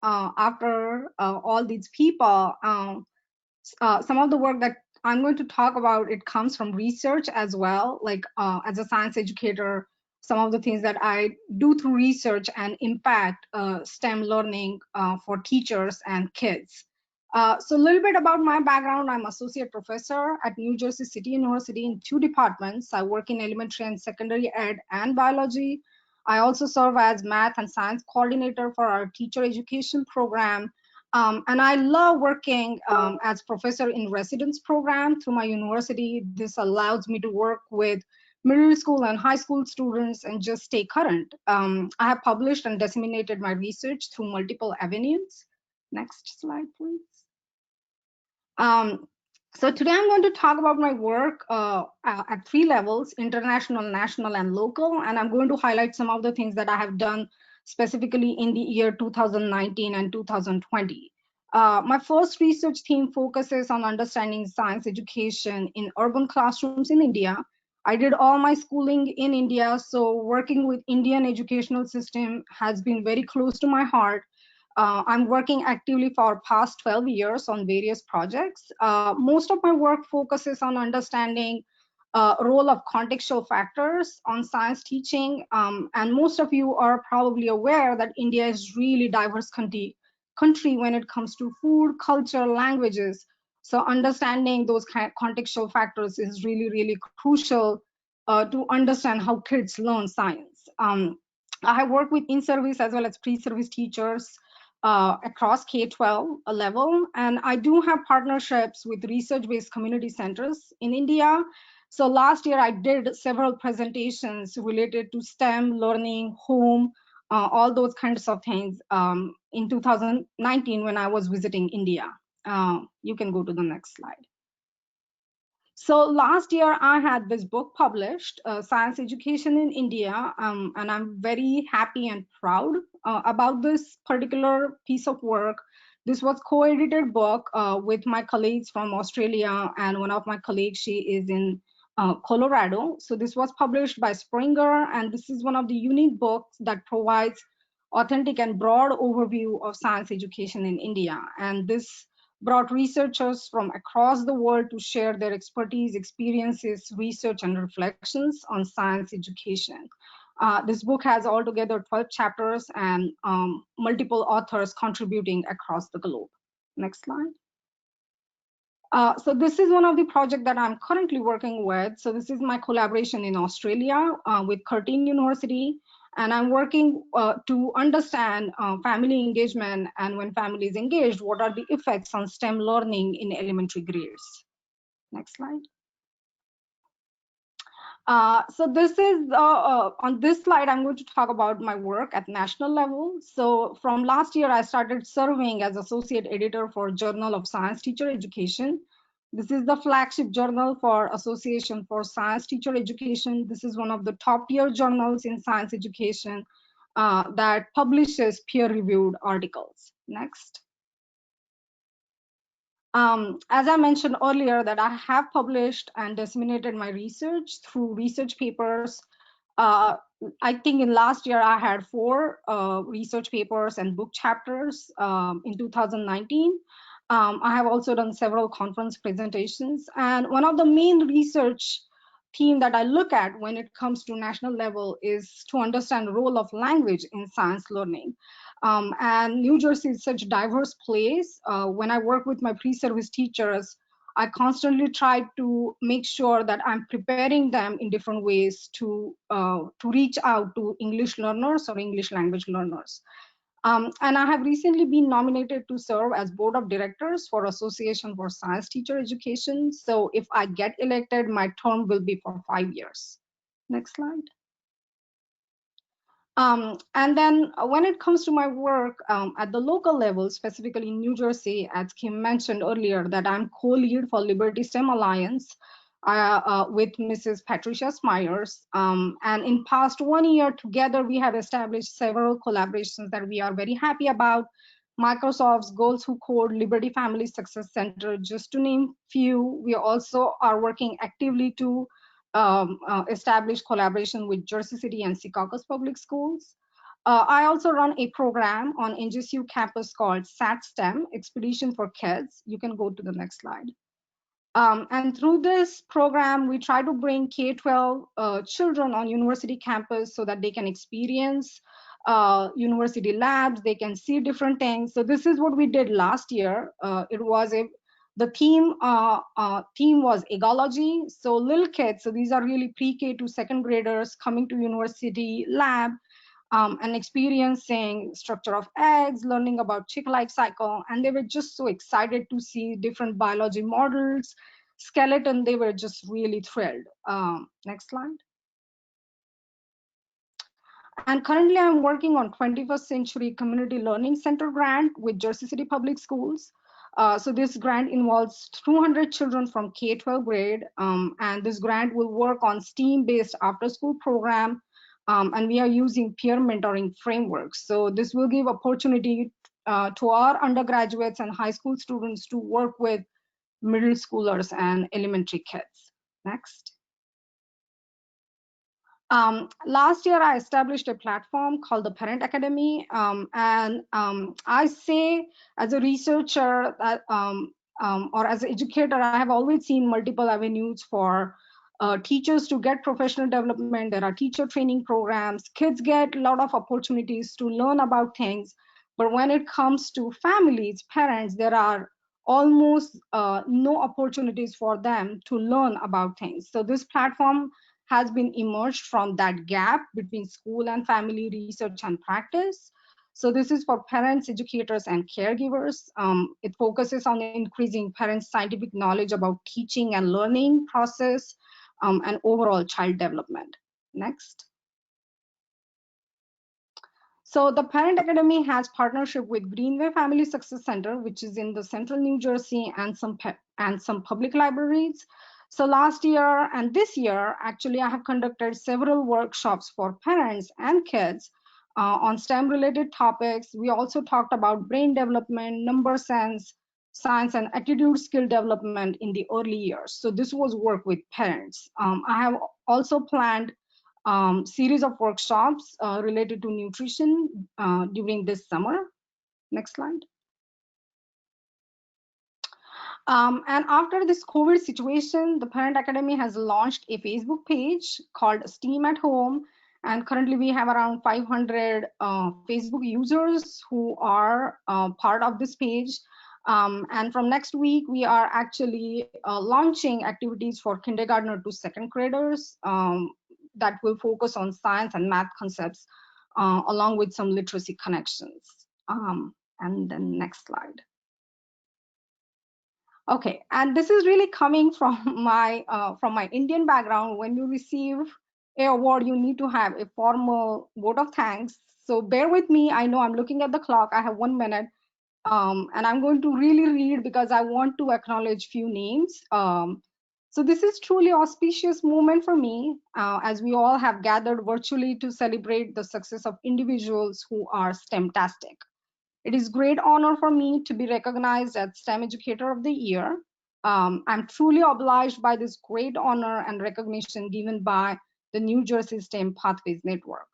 after all these people. Some of the work that I'm going to talk about, it comes from research as well. Like as a science educator, some of the things that I do through research and impact STEM learning for teachers and kids. So a little bit about my background. I'm associate professor at New Jersey City University in 2 departments. I work in elementary and secondary ed and biology. I also serve as math and science coordinator for our teacher education program. And I love working as professor in residence program through my university. This allows me to work with middle school and high school students and just stay current. I have published and disseminated my research through multiple avenues. Next slide, please. So today I'm going to talk about my work at 3 levels: international, national, and local. And I'm going to highlight some of the things that I have done specifically in the year 2019 and 2020. My first research theme focuses on understanding science education in urban classrooms in India. I did all my schooling in India, so working with Indian educational system has been very close to my heart. I'm working actively for past 12 years on various projects. Most of my work focuses on understanding role of contextual factors on science teaching. And most of you are probably aware that India is really diverse country when it comes to food, culture, languages. So understanding those kind of contextual factors is really, really crucial to understand how kids learn science. I have worked with in-service as well as pre-service teachers across K-12 level. And I do have partnerships with research-based community centers in India. So last year I did several presentations related to STEM, learning, home, all those kinds of things in 2019 when I was visiting India. You can go to the next slide. So last year I had this book published, Science Education in India, and I'm very happy and proud about this particular piece of work. This was co-edited book with my colleagues from Australia, and one of my colleagues, she is in Colorado. So this was published by Springer, and this is one of the unique books that provides authentic and broad overview of science education in India. And this brought researchers from across the world to share their expertise, experiences, research, and reflections on science education. This book has altogether 12 chapters and multiple authors contributing across the globe. Next slide. So this is one of the projects that I'm currently working with. So this is my collaboration in Australia with Curtin University. And I'm working to understand family engagement, and when family is engaged, what are the effects on STEM learning in elementary grades. Next slide. So this is, on this slide, I'm going to talk about my work at national level. So from last year, I started serving as associate editor for Journal of Science Teacher Education. This is the flagship journal for Association for Science Teacher Education. This is one of the top tier journals in science education that publishes peer-reviewed articles. Next. As I mentioned earlier, that I have published and disseminated my research through research papers. I think in last year I had 4 research papers and book chapters in 2019. I have also done several conference presentations, and one of the main research theme that I look at when it comes to national level is to understand the role of language in science learning. And New Jersey is such a diverse place. When I work with my pre-service teachers, I constantly try to make sure that I'm preparing them in different ways to reach out to English learners or English language learners. And I have recently been nominated to serve as board of directors for Association for Science Teacher Education. So if I get elected, my term will be for 5 years. Next slide. And then when it comes to my work at the local level, specifically in New Jersey, as Kim mentioned earlier, that I'm co-lead for Liberty STEM Alliance with Mrs. Patricia Smyers. And in past 1 year together, we have established several collaborations that we are very happy about. Microsoft's Goals Who Code, Liberty Family Success Center, just to name few. We also are working actively to establish collaboration with Jersey City and Secaucus Public Schools. I also run a program on NJSU campus called SAT-STEM, Expedition for Kids. You can go to the next slide. And through this program, we try to bring K-12 children on university campus so that they can experience university labs, they can see different things. So this is what we did last year. The theme was egology. So little kids, so these are really pre-K to second graders coming to university lab. and experiencing structure of eggs, learning about chick life cycle, and they were just so excited to see different biology models, skeleton. They were just really thrilled. Next slide. And currently I'm working on 21st Century Community Learning Center grant with Jersey City Public Schools. So this grant involves 200 children from K-12 grade, and this grant will work on STEAM-based after-school program, and we are using peer mentoring frameworks. So this will give opportunity to our undergraduates and high school students to work with middle schoolers and elementary kids. Next. Last year, I established a platform called the Parent Academy, and I say as a researcher that, or as an educator, I have always seen multiple avenues for teachers to get professional development. There are teacher training programs. Kids get a lot of opportunities to learn about things. But when it comes to families, parents, there are almost no opportunities for them to learn about things. So this platform has been emerged from that gap between school and family research and practice. So this is for parents, educators, and caregivers. It focuses on increasing parents' scientific knowledge about teaching and learning process and overall child development. Next. So the Parent Academy has partnership with Greenway Family Success Center, which is in the central New Jersey, and some public libraries. So last year and this year, actually, I have conducted several workshops for parents and kids on STEM-related topics. We also talked about brain development, number sense, science, and attitude skill development in the early years. So this was work with parents. I have also planned series of workshops related to nutrition during this summer. Next slide. And after this COVID situation, the Parent Academy has launched a Facebook page called STEAM at Home. And currently we have around 500 Facebook users who are part of this page. And from next week, we are actually launching activities for kindergartner to second graders that will focus on science and math concepts, along with some literacy connections. And then next slide. Okay, and this is really coming from my Indian background. When you receive an award, you need to have a formal vote of thanks. So bear with me. I know I'm looking at the clock. I have 1 minute, and I'm going to really read because I want to acknowledge few names. So this is truly auspicious moment for me, as we all have gathered virtually to celebrate the success of individuals who are STEM-tastic. It is great honor for me to be recognized as STEM Educator of the Year. I'm truly obliged by this great honor and recognition given by the New Jersey STEM Pathways Network.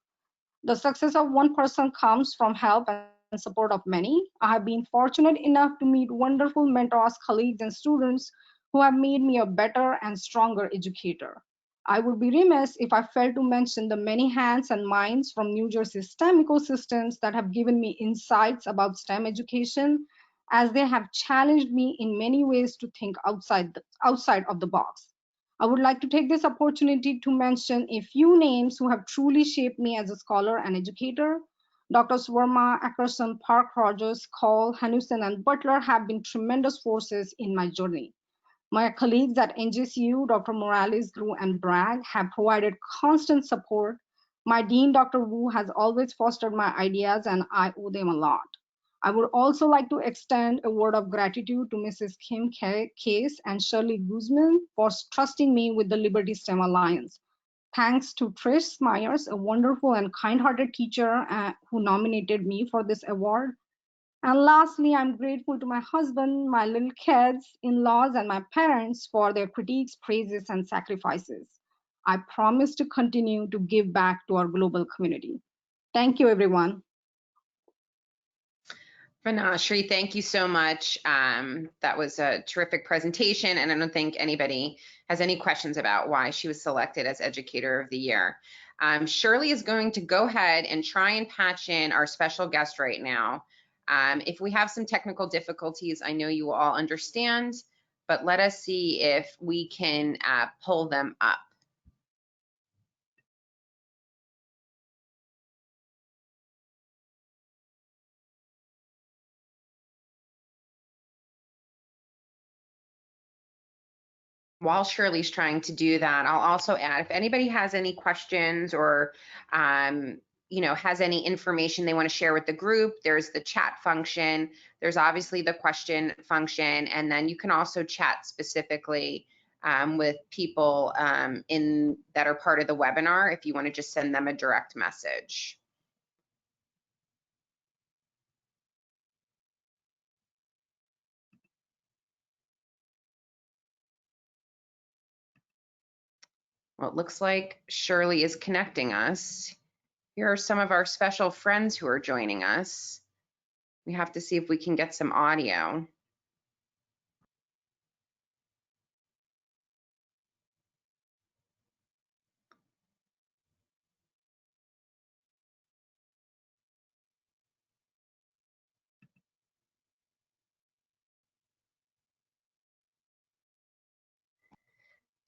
The success of one person comes from help and support of many. I have been fortunate enough to meet wonderful mentors, colleagues, and students who have made me a better and stronger educator. I would be remiss if I failed to mention the many hands and minds from New Jersey STEM ecosystems that have given me insights about STEM education, as they have challenged me in many ways to think outside of the box. I would like to take this opportunity to mention a few names who have truly shaped me as a scholar and educator. Dr. Swarma, Ackerson, Park, Rogers, Cole, Hanussen, and Butler have been tremendous forces in my journey. My colleagues at NJCU, Dr. Morales, Grew, and Bragg, have provided constant support. My dean, Dr. Wu, has always fostered my ideas, and I owe them a lot. I would also like to extend a word of gratitude to Mrs. Kim Case and Shirley Guzman for trusting me with the Liberty STEM Alliance. Thanks to Trish Myers, a wonderful and kind-hearted teacher who nominated me for this award. And lastly, I'm grateful to my husband, my little kids, in-laws, and my parents for their critiques, praises, and sacrifices. I promise to continue to give back to our global community. Thank you, everyone. Vanashri, thank you so much. That was a terrific presentation, and I don't think anybody has any questions about why she was selected as Educator of the Year. Shirley is going to go ahead and try and patch in our special guest right now. If we have some technical difficulties, I know you all understand, but let us see if we can pull them up. while Shirley's trying to do that, I'll also add, if anybody has any questions or, you know, has any information they want to share with the group, there's the chat function. There's obviously the question function, and then you can also chat specifically with people that are part of the webinar if you want to just send them a direct message. Well, it looks like Shirley is connecting us. Here are some of our special friends who are joining us. We have to see if we can get some audio.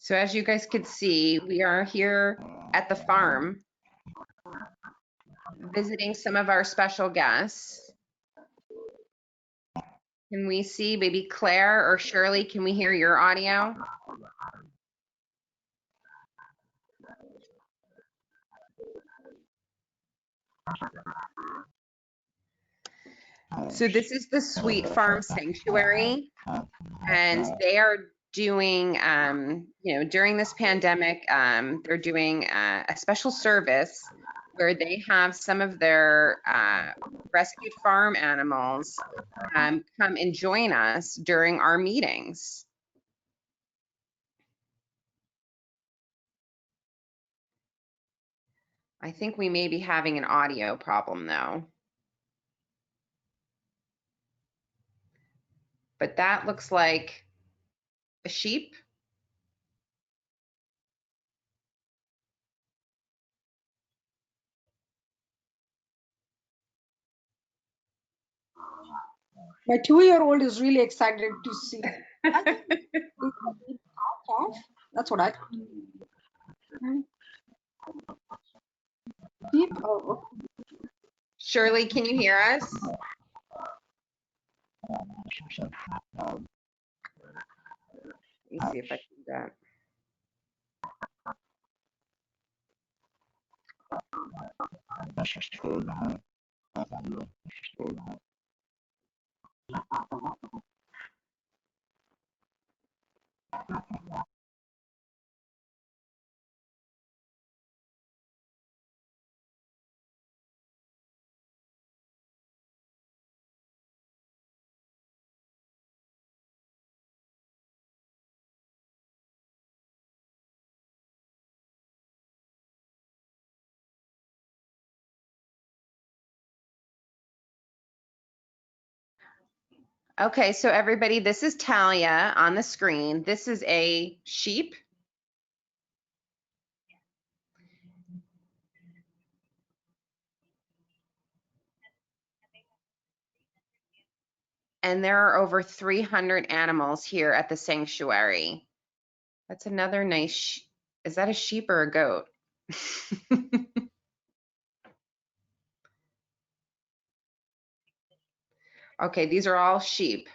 So as you guys could see, we are here at the farm visiting some of our special guests. Can we see maybe Claire or Shirley? Can we hear your audio? So this is the Sweet Farm Sanctuary, and they are doing, you know, during this pandemic, they're doing a special service where they have some of their rescued farm animals come and join us during our meetings. I think we may be having an audio problem though. But that looks like a sheep. My 2-year-old is really excited to see. That's what I thought. Sheep? Oh. Shirley, can you hear us? Let me see if I can do that. Okay, so everybody, this is Talia on the screen. This is a sheep. And there are over 300 animals here at the sanctuary. That's another nice, is that a sheep or a goat? Okay, these are all sheep.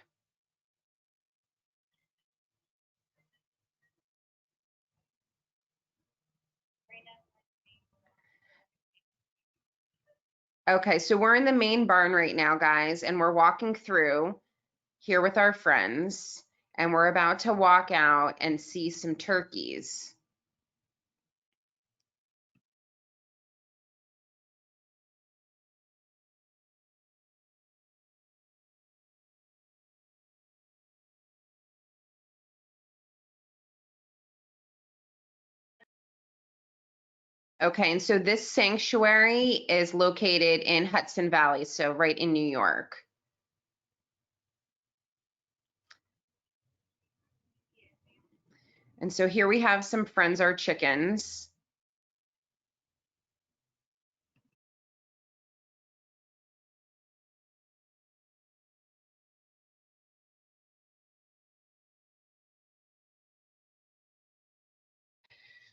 Okay, so we're in the main barn right now, guys, and we're walking through here with our friends, and we're about to walk out and see some turkeys. Okay, and so this sanctuary is located in Hudson Valley, so right in New York. And so here we have some friends, our chickens.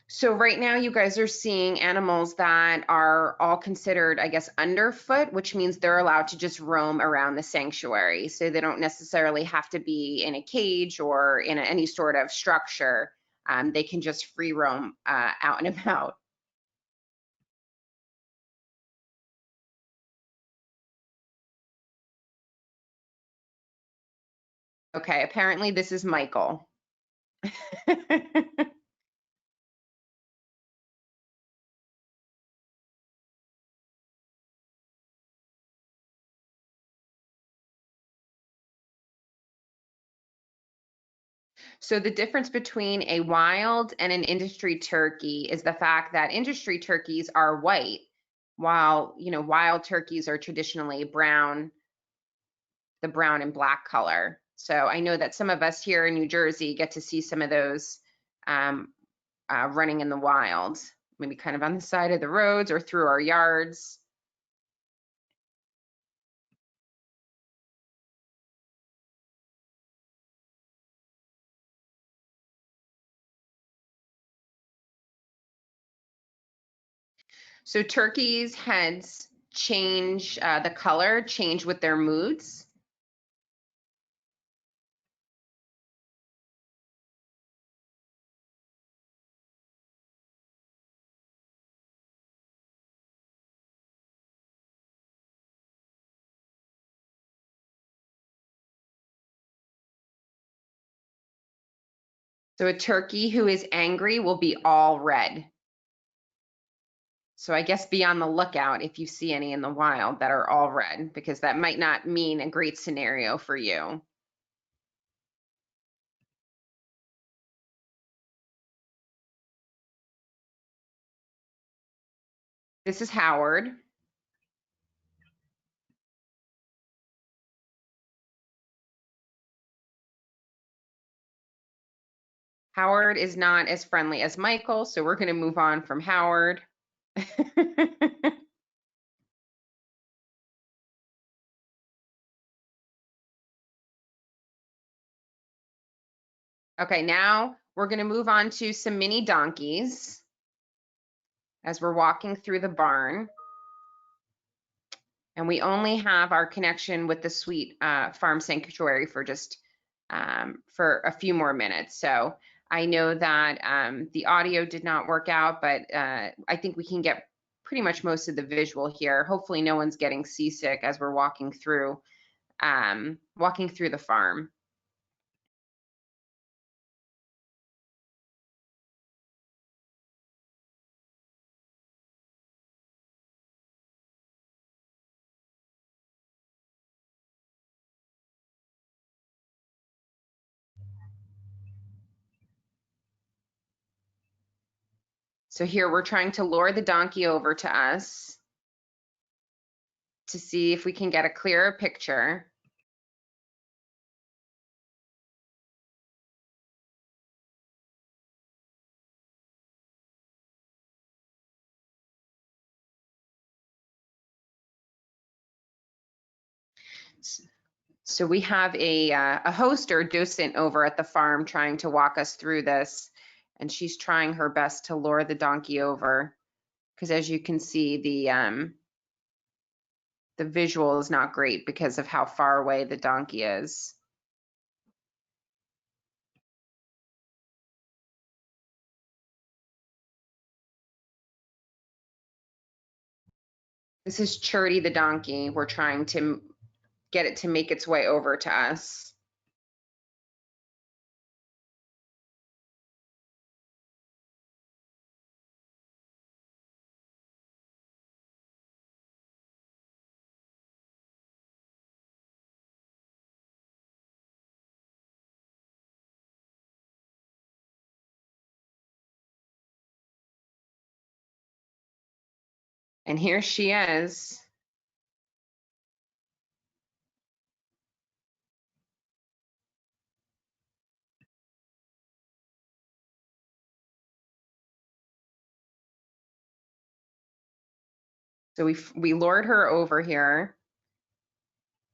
So right now you guys are seeing animals that are all considered, I guess, underfoot, which means they're allowed to just roam around the sanctuary. So they don't necessarily have to be in a cage or in any sort of structure. they can just free roam out and about. Okay, apparently this is Michael. So the difference between a wild and an industry turkey is the fact that industry turkeys are white, while, you know, wild turkeys are traditionally brown, the brown and black color. So I know that some of us here in New Jersey get to see some of those running in the wild, maybe kind of on the side of the roads or through our yards. So turkeys' heads change, the color change with their moods. So a turkey who is angry will be all red. So I guess be on the lookout if you see any in the wild that are all red, because that might not mean a great scenario for you. This is Howard. Howard is not as friendly as Michael, so we're going to move on from Howard. Okay, now we're going to move on to some mini donkeys as we're walking through the barn. And we only have our connection with the Sweet Farm Sanctuary for just for a few more minutes. So I know that the audio did not work out, but I think we can get pretty much most of the visual here. Hopefully no one's getting seasick as we're walking through the farm. So here we're trying to lure the donkey over to us to see if we can get a clearer picture. So we have a host or docent over at the farm trying to walk us through this, and she's trying her best to lure the donkey over, because as you can see, the visual is not great because of how far away the donkey is. This is Churdy the donkey. We're trying to get it to make its way over to us. And here she is. So we lured her over here.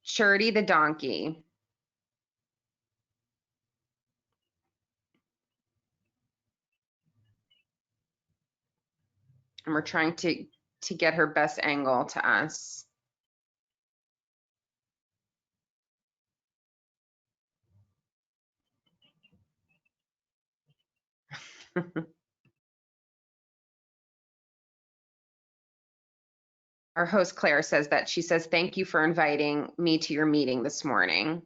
Churdy the donkey. And we're trying to get her best angle to us. Our host Claire says that she says, thank you for inviting me to your meeting this morning.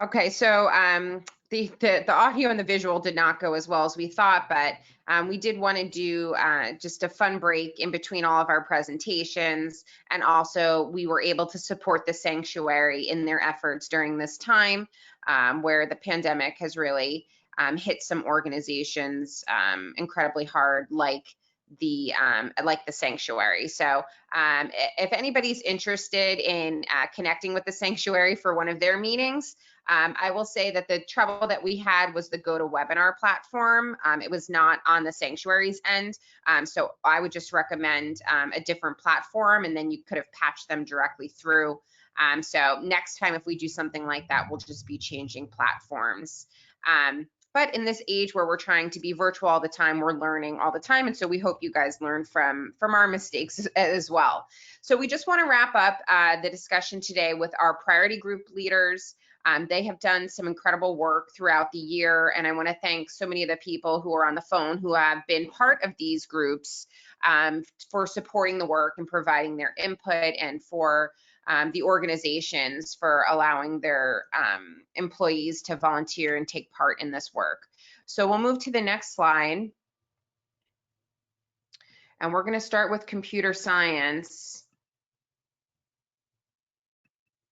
Okay, so the audio and the visual did not go as well as we thought, but we did want to do just a fun break in between all of our presentations, and also we were able to support the sanctuary in their efforts during this time where the pandemic has really hit some organizations incredibly hard, like the sanctuary. So if anybody's interested in connecting with the sanctuary for one of their meetings, I will say that the trouble that we had was the GoToWebinar platform. It was not on the sanctuary's end. So I would just recommend a different platform, and then you could have patched them directly through. So next time, if we do something like that, we'll just be changing platforms. But in this age where we're trying to be virtual all the time, we're learning all the time. And so we hope you guys learn from our mistakes as well. So we just want to wrap up the discussion today with our priority group leaders. They have done some incredible work throughout the year, and I want to thank so many of the people who are on the phone who have been part of these groups for supporting the work and providing their input, and for the organizations for allowing their employees to volunteer and take part in this work. So we'll move to the next slide. And we're going to start with computer science.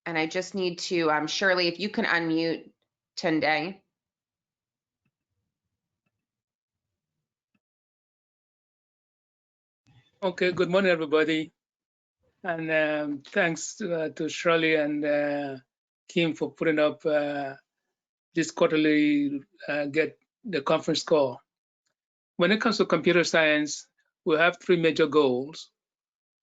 And I just need to, Shirley, if you can unmute Tunde. Okay, good morning, everybody. And thanks to Shirley and Kim for putting up this quarterly get the conference call. When it comes to computer science, we have three major goals.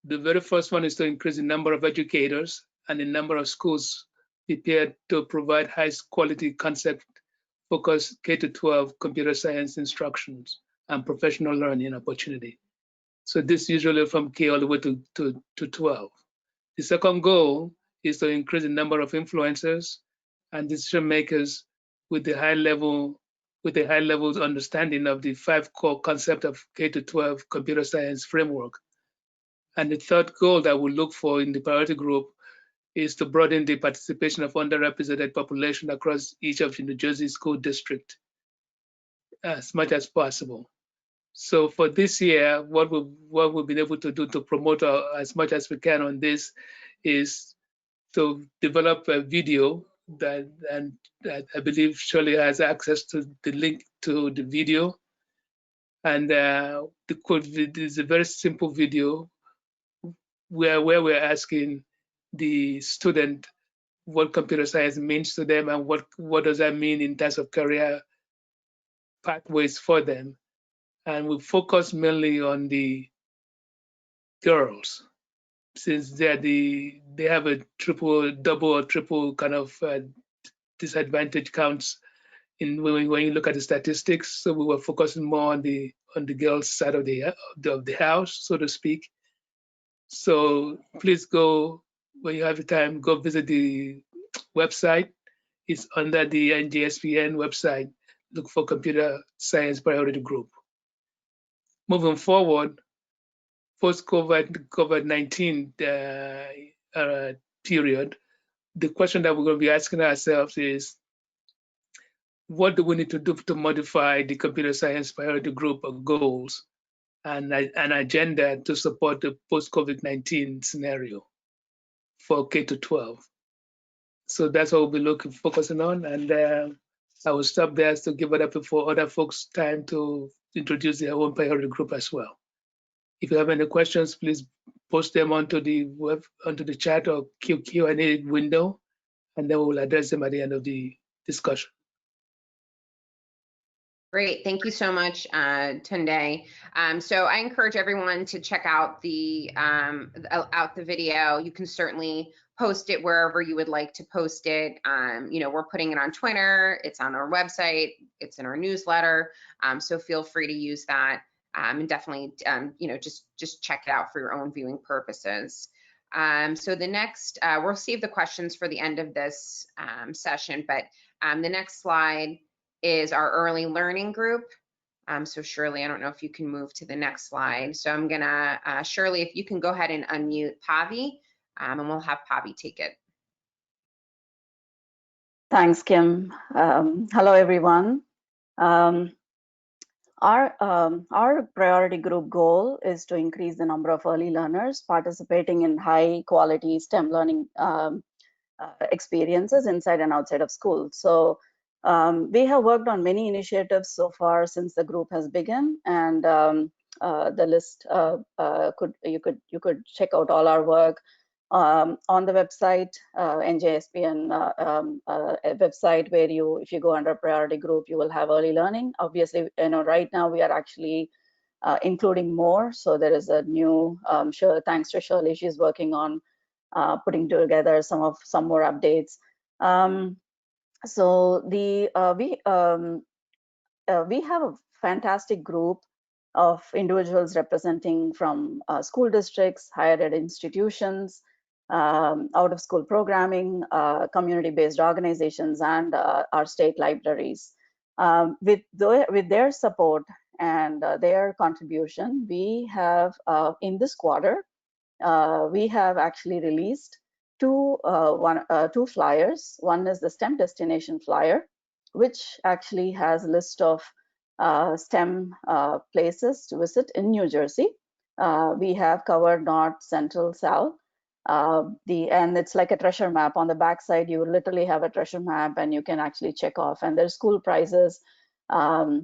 The very first one is to increase the number of educators and the number of schools prepared to provide high quality concept-focused K-12 computer science instructions and professional learning opportunity. So this usually from K all the way to 12. The second goal is to increase the number of influencers and decision makers with the high level understanding of the 5 core concepts of K-12 computer science framework. And the third goal that we look for in the priority group is to broaden the participation of underrepresented population across each of the New Jersey school district as much as possible. So for this year, what we've been able to do to promote as much as we can on this is to develop a video that I believe Shirley has access to the link to the video. And the code is a very simple video where we're asking the student what computer science means to them and what does that mean in terms of career pathways for them. And we focus mainly on the girls, since they have a double or triple kind of disadvantage counts when you look at the statistics. So we were focusing more on the girls' side of the house, so to speak. So please go, when you have the time, go visit the website. It's under the NJSPN website. Look for Computer Science Priority Group. Moving forward, post-COVID-19 period, the question that we're going to be asking ourselves is, what do we need to do to modify the computer science priority group of goals and an agenda to support the post-COVID-19 scenario for K-12? So that's what we'll be focusing on. And I will stop there to give it up for other folks time to introduce their own priority group as well. If you have any questions, please post them onto the chat or Q&A window, and then we will address them at the end of the discussion. Great, thank you so much, Tunde. So I encourage everyone to check out the video. You can certainly post it wherever you would like to post it. We're putting it on Twitter, it's on our website, it's in our newsletter. So feel free to use that, and definitely, just check it out for your own viewing purposes. So the next, we'll save the questions for the end of this session, but the next slide is our early learning group. So Shirley, I don't know if you can move to the next slide. So I'm gonna, Shirley, if you can go ahead and unmute Pavi, and we'll have Pavi take it. Thanks, Kim. Hello, everyone. Our priority group goal is to increase the number of early learners participating in high quality STEM learning experiences inside and outside of school. So we have worked on many initiatives so far since the group has begun, and the list you could check out all our work on the website, NJSPN website, where if you go under priority group, you will have early learning. Obviously, right now we are actually including more. So there is a new, thanks to Shirley, she's working on putting together some more updates. So we have a fantastic group of individuals representing from school districts, higher ed institutions, out of school programming, community-based organizations, and our state libraries. With their support and their contribution, we have in this quarter, we have actually released two flyers. One is the STEM destination flyer, which actually has a list of STEM places to visit in New Jersey. We have covered North, Central, South. And it's like a treasure map. On the back side, you literally have a treasure map, and you can actually check off. And there's school prizes, where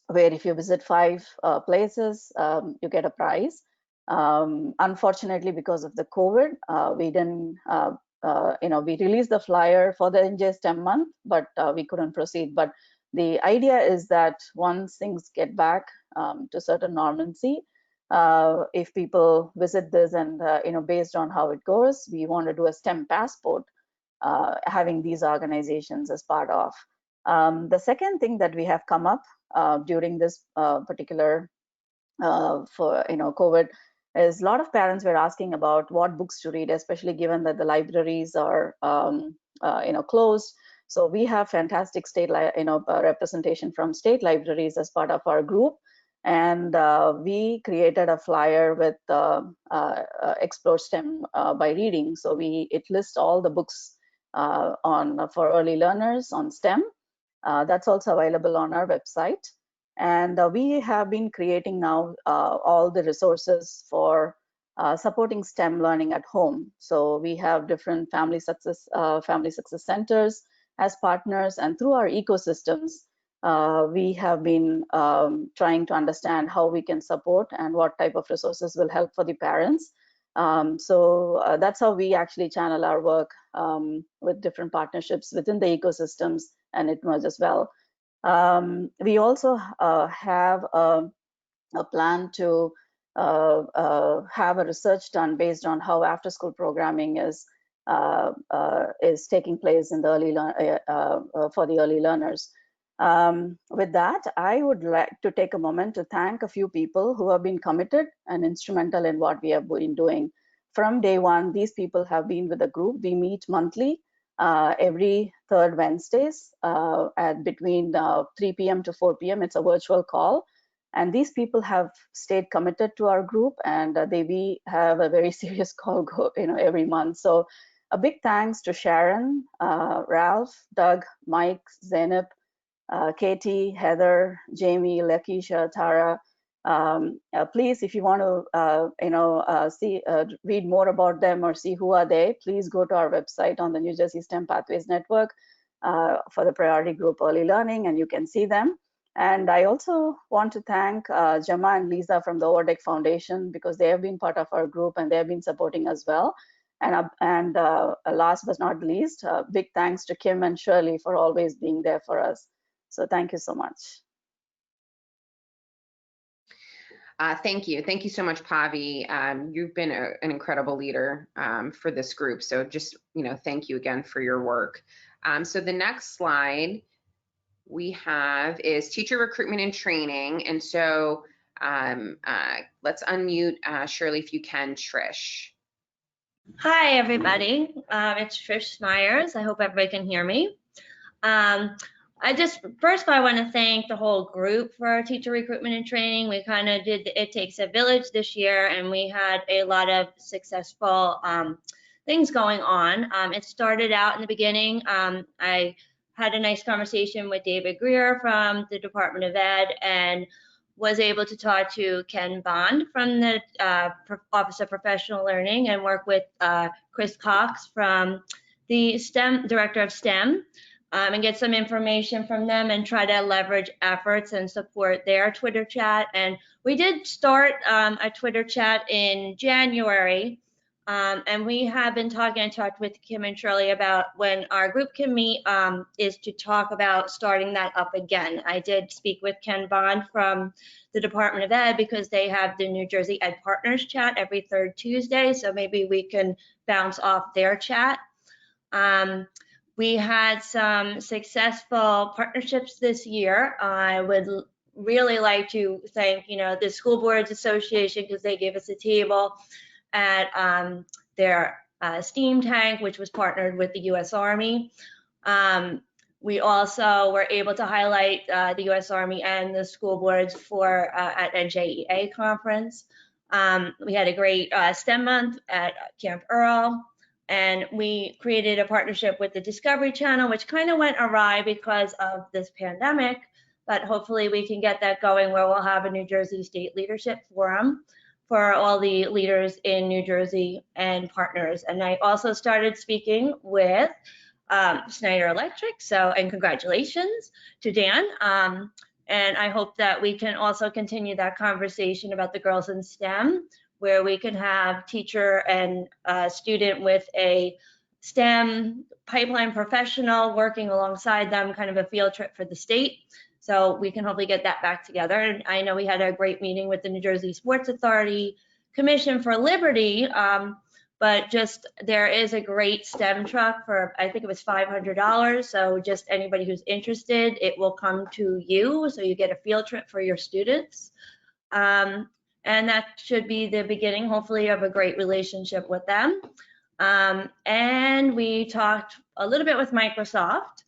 if you visit 5 places, you get a prize. Unfortunately, because of the COVID, we didn't, we released the flyer for the NJSTEM month, but we couldn't proceed. But the idea is that once things get back to certain normalcy, if people visit this and, based on how it goes, we want to do a STEM passport, having these organizations as part of. The second thing that we have come up during this particular for COVID is a lot of parents were asking about what books to read, especially given that the libraries are closed. So we have fantastic state representation from state libraries as part of our group, and we created a flyer with Explore STEM by Reading. So it lists all the books for early learners on STEM. That's also available on our website. And we have been creating now all the resources for supporting STEM learning at home. So we have different family success centers as partners, and through our ecosystems, we have been trying to understand how we can support and what type of resources will help for the parents. So that's how we actually channel our work with different partnerships within the ecosystems, and it merges well. We also have a plan to have a research done based on how after-school programming is taking place in the for the early learners. With that, I would like to take a moment to thank a few people who have been committed and instrumental in what we have been doing. From day one, these people have been with the group. We meet monthly, every third Wednesdays at between 3 p.m. to 4 p.m. It's a virtual call. And these people have stayed committed to our group, and we have a very serious call every month. So a big thanks to Sharon, Ralph, Doug, Mike, Zainab, Katie, Heather, Jamie, Lakeisha, Tara. Please, if you want to read more about them or see who are they, please go to our website on the New Jersey STEM Pathways Network for the priority group early learning, and you can see them. And I also want to thank Jama and Lisa from the Overdeck Foundation, because they have been part of our group and they have been supporting as well. And last but not least, big thanks to Kim and Shirley for always being there for us. So thank you so much. Thank you. Thank you so much, Pavi. You've been an incredible leader for this group. So just, thank you again for your work. So the next slide we have is teacher recruitment and training. And so let's unmute Shirley if you can, Trish. Hi, everybody. It's Trish Myers. I hope everybody can hear me. First of all, I want to thank the whole group for our teacher recruitment and training. We kind of did the It Takes a Village this year, and we had a lot of successful things going on. It started out in the beginning. I had a nice conversation with David Greer from the Department of Ed and was able to talk to Ken Bond from the Office of Professional Learning and work with Chris Cox from the Director of STEM. And get some information from them and try to leverage efforts and support their Twitter chat. And we did start a Twitter chat in January. And we have been talking, I talked with Kim and Shirley about when our group can meet is to talk about starting that up again. I did speak with Ken Bond from the Department of Ed because they have the New Jersey Ed Partners chat every third Tuesday. So maybe we can bounce off their chat. We had some successful partnerships this year. I would really like to thank, the School Boards Association because they gave us a table at their steam tank, which was partnered with the U.S. Army. We also were able to highlight the U.S. Army and the school boards for at NJEA conference. We had a great STEM month at Camp Earl. And we created a partnership with the Discovery Channel, which kind of went awry because of this pandemic, but hopefully we can get that going where we'll have a New Jersey State Leadership Forum for all the leaders in New Jersey and partners. And I also started speaking with Schneider Electric, and congratulations to Dan. And I hope that we can also continue that conversation about the girls in STEM, where we can have teacher and student with a STEM pipeline professional working alongside them, kind of a field trip for the state. So we can hopefully get that back together. And I know we had a great meeting with the New Jersey Sports Authority Commission for Liberty, but just there is a great STEM truck for, I think it was $500. So just anybody who's interested, it will come to you. So you get a field trip for your students. And that should be the beginning, hopefully, of a great relationship with them. And we talked a little bit with Microsoft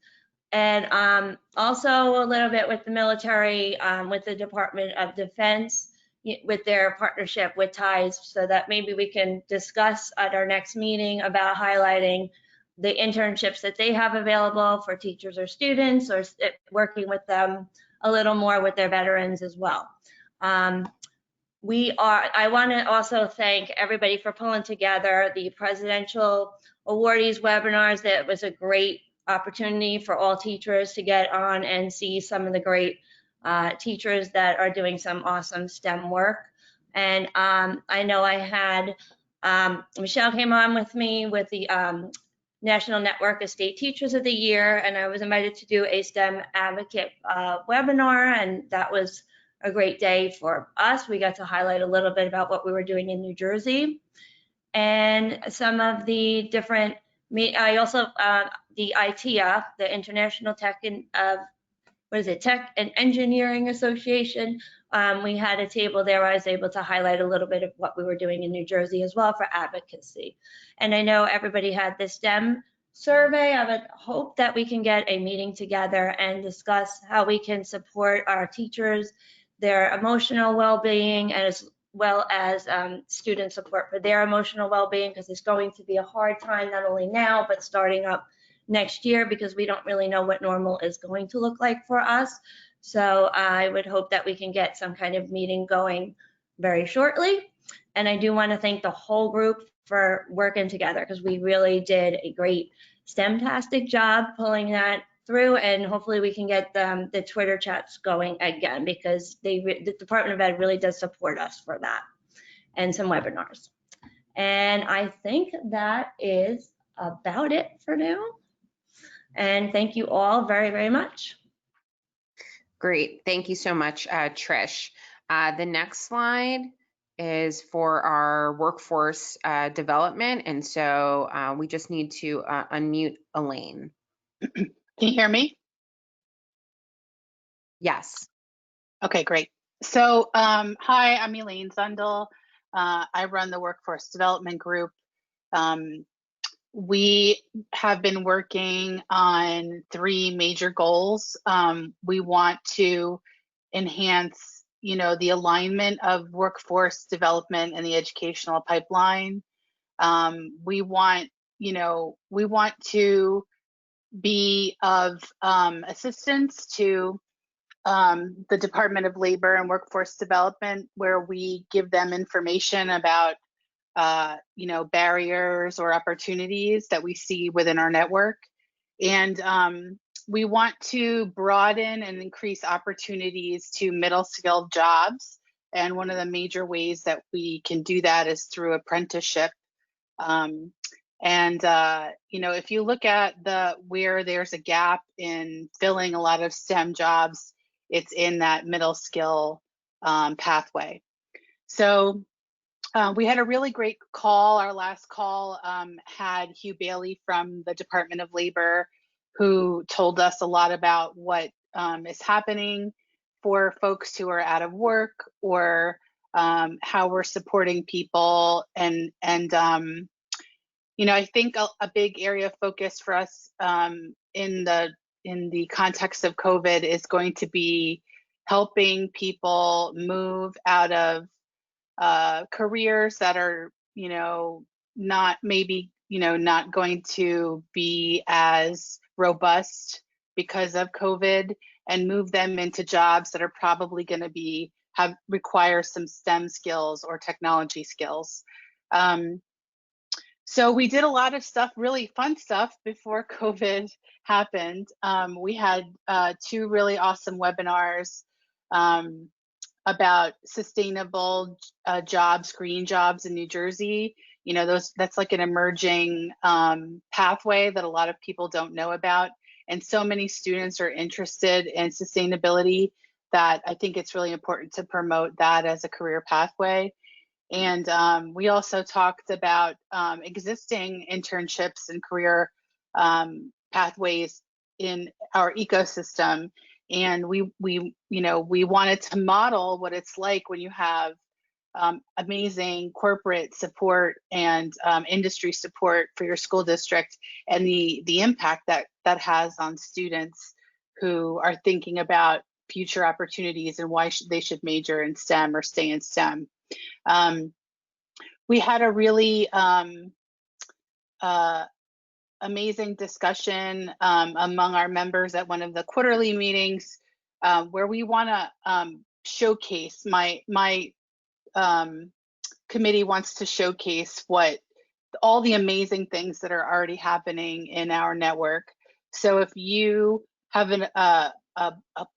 and also a little bit with the military, with the Department of Defense, with their partnership with TIES, so that maybe we can discuss at our next meeting about highlighting the internships that they have available for teachers or students, or working with them a little more with their veterans as well. I want to also thank everybody for pulling together the presidential awardees webinars. That was a great opportunity for all teachers to get on and see some of the great teachers that are doing some awesome STEM work. And I know I had Michelle came on with me with the National Network of State Teachers of the Year, and I was invited to do a STEM advocate webinar, and that was a great day for us. We got to highlight a little bit about what we were doing in New Jersey and some of the different, I also, the ITEA, the International Tech and, Tech and Engineering Association. We had a table there where I was able to highlight a little bit of what we were doing in New Jersey as well for advocacy. And I know everybody had the STEM survey. I would hope that we can get a meeting together and discuss how we can support our teachers, their emotional well-being, as well as student support for their emotional well-being, because it's going to be a hard time not only now, but starting up next year, because we don't really know what normal is going to look like for us. So I would hope that we can get some kind of meeting going very shortly. And I do want to thank the whole group for working together, because we really did a great STEM-tastic job pulling that through, and hopefully we can get the Twitter chats going again, because the Department of Ed really does support us for that, and some webinars. And I think that is about it for now. And thank you all very, very much. Great. Thank you so much, Trish. The next slide is for our workforce development. And so we just need to unmute Elaine. Can you hear me? Yes. Okay, great. So, hi, I'm Elaine Zundel. I run the Workforce Development Group. We have been working on 3 major goals. We want to enhance, the alignment of workforce development and the educational pipeline. We want to be of assistance to the Department of Labor and Workforce Development, where we give them information about barriers or opportunities that we see within our network. And we want to broaden and increase opportunities to middle skilled jobs. And one of the major ways that we can do that is through apprenticeship. If you look at where there's a gap in filling a lot of STEM jobs, it's in that middle skill pathway. So we had a really great call. Our last call had Hugh Bailey from the Department of Labor, who told us a lot about what is happening for folks who are out of work, or how we're supporting people. I think a big area of focus for us in the context of COVID is going to be helping people move out of careers that are, not going to be as robust because of COVID, and move them into jobs that are probably going to require some STEM skills or technology skills. So we did a lot of stuff, really fun stuff, before COVID happened. We had 2 really awesome webinars about sustainable jobs, green jobs in New Jersey. That's like an emerging pathway that a lot of people don't know about. And so many students are interested in sustainability that I think it's really important to promote that as a career pathway. And we also talked about existing internships and career pathways in our ecosystem. And we wanted to model what it's like when you have amazing corporate support and industry support for your school district, and the impact that has on students who are thinking about future opportunities and why they should major in STEM or stay in STEM. We had a really amazing discussion among our members at one of the quarterly meetings, where we want to showcase, my committee wants to showcase all the amazing things that are already happening in our network. So if you have a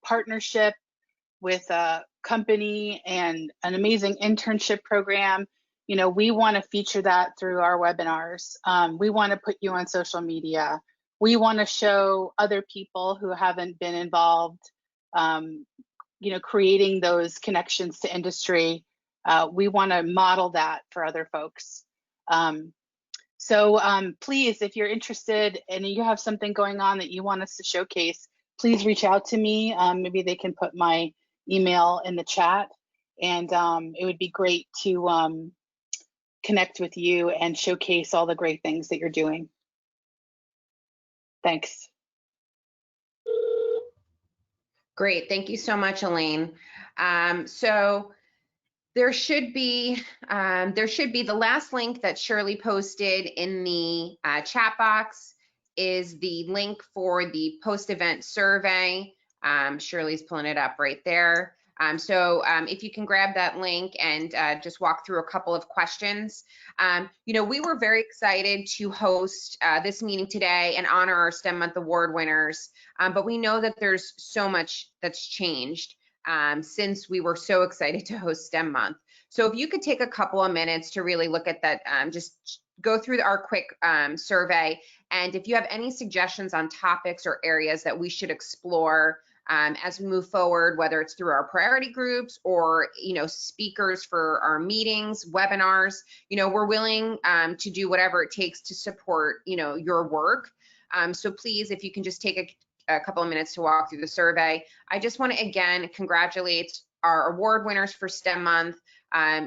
partnership with a company and an amazing internship program, we want to feature that through our webinars. We want to put you on social media. We want to show other people who haven't been involved, creating those connections to industry. We want to model that for other folks. So please, if you're interested and you have something going on that you want us to showcase, please reach out to me. Maybe they can put my email in the chat, and it would be great to connect with you and showcase all the great things that you're doing. Thanks. Great, thank you so much, Elaine. So there should be the last link that Shirley posted in the chat box is the link for the post-event survey. Shirley's pulling it up right there. So if you can grab that link and just walk through a couple of questions. We were very excited to host this meeting today and honor our STEM Month Award winners, but we know that there's so much that's changed since we were so excited to host STEM Month. So if you could take a couple of minutes to really look at that, just go through our quick survey, and if you have any suggestions on topics or areas that we should explore as we move forward, whether it's through our priority groups or, speakers for our meetings, webinars, we're willing to do whatever it takes to support, your work. So please, if you can just take a couple of minutes to walk through the survey. I just want to again congratulate our award winners for STEM Month.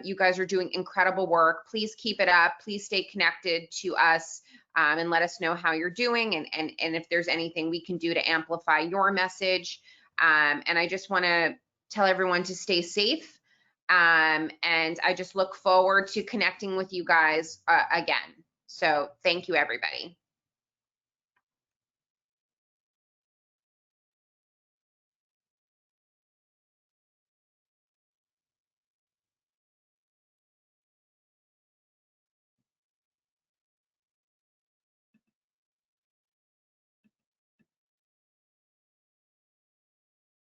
You guys are doing incredible work. Please keep it up. Please stay connected to us and let us know how you're doing and if there's anything we can do to amplify your message. And I just want to tell everyone to stay safe. And I just look forward to connecting with you guys again. So thank you, everybody.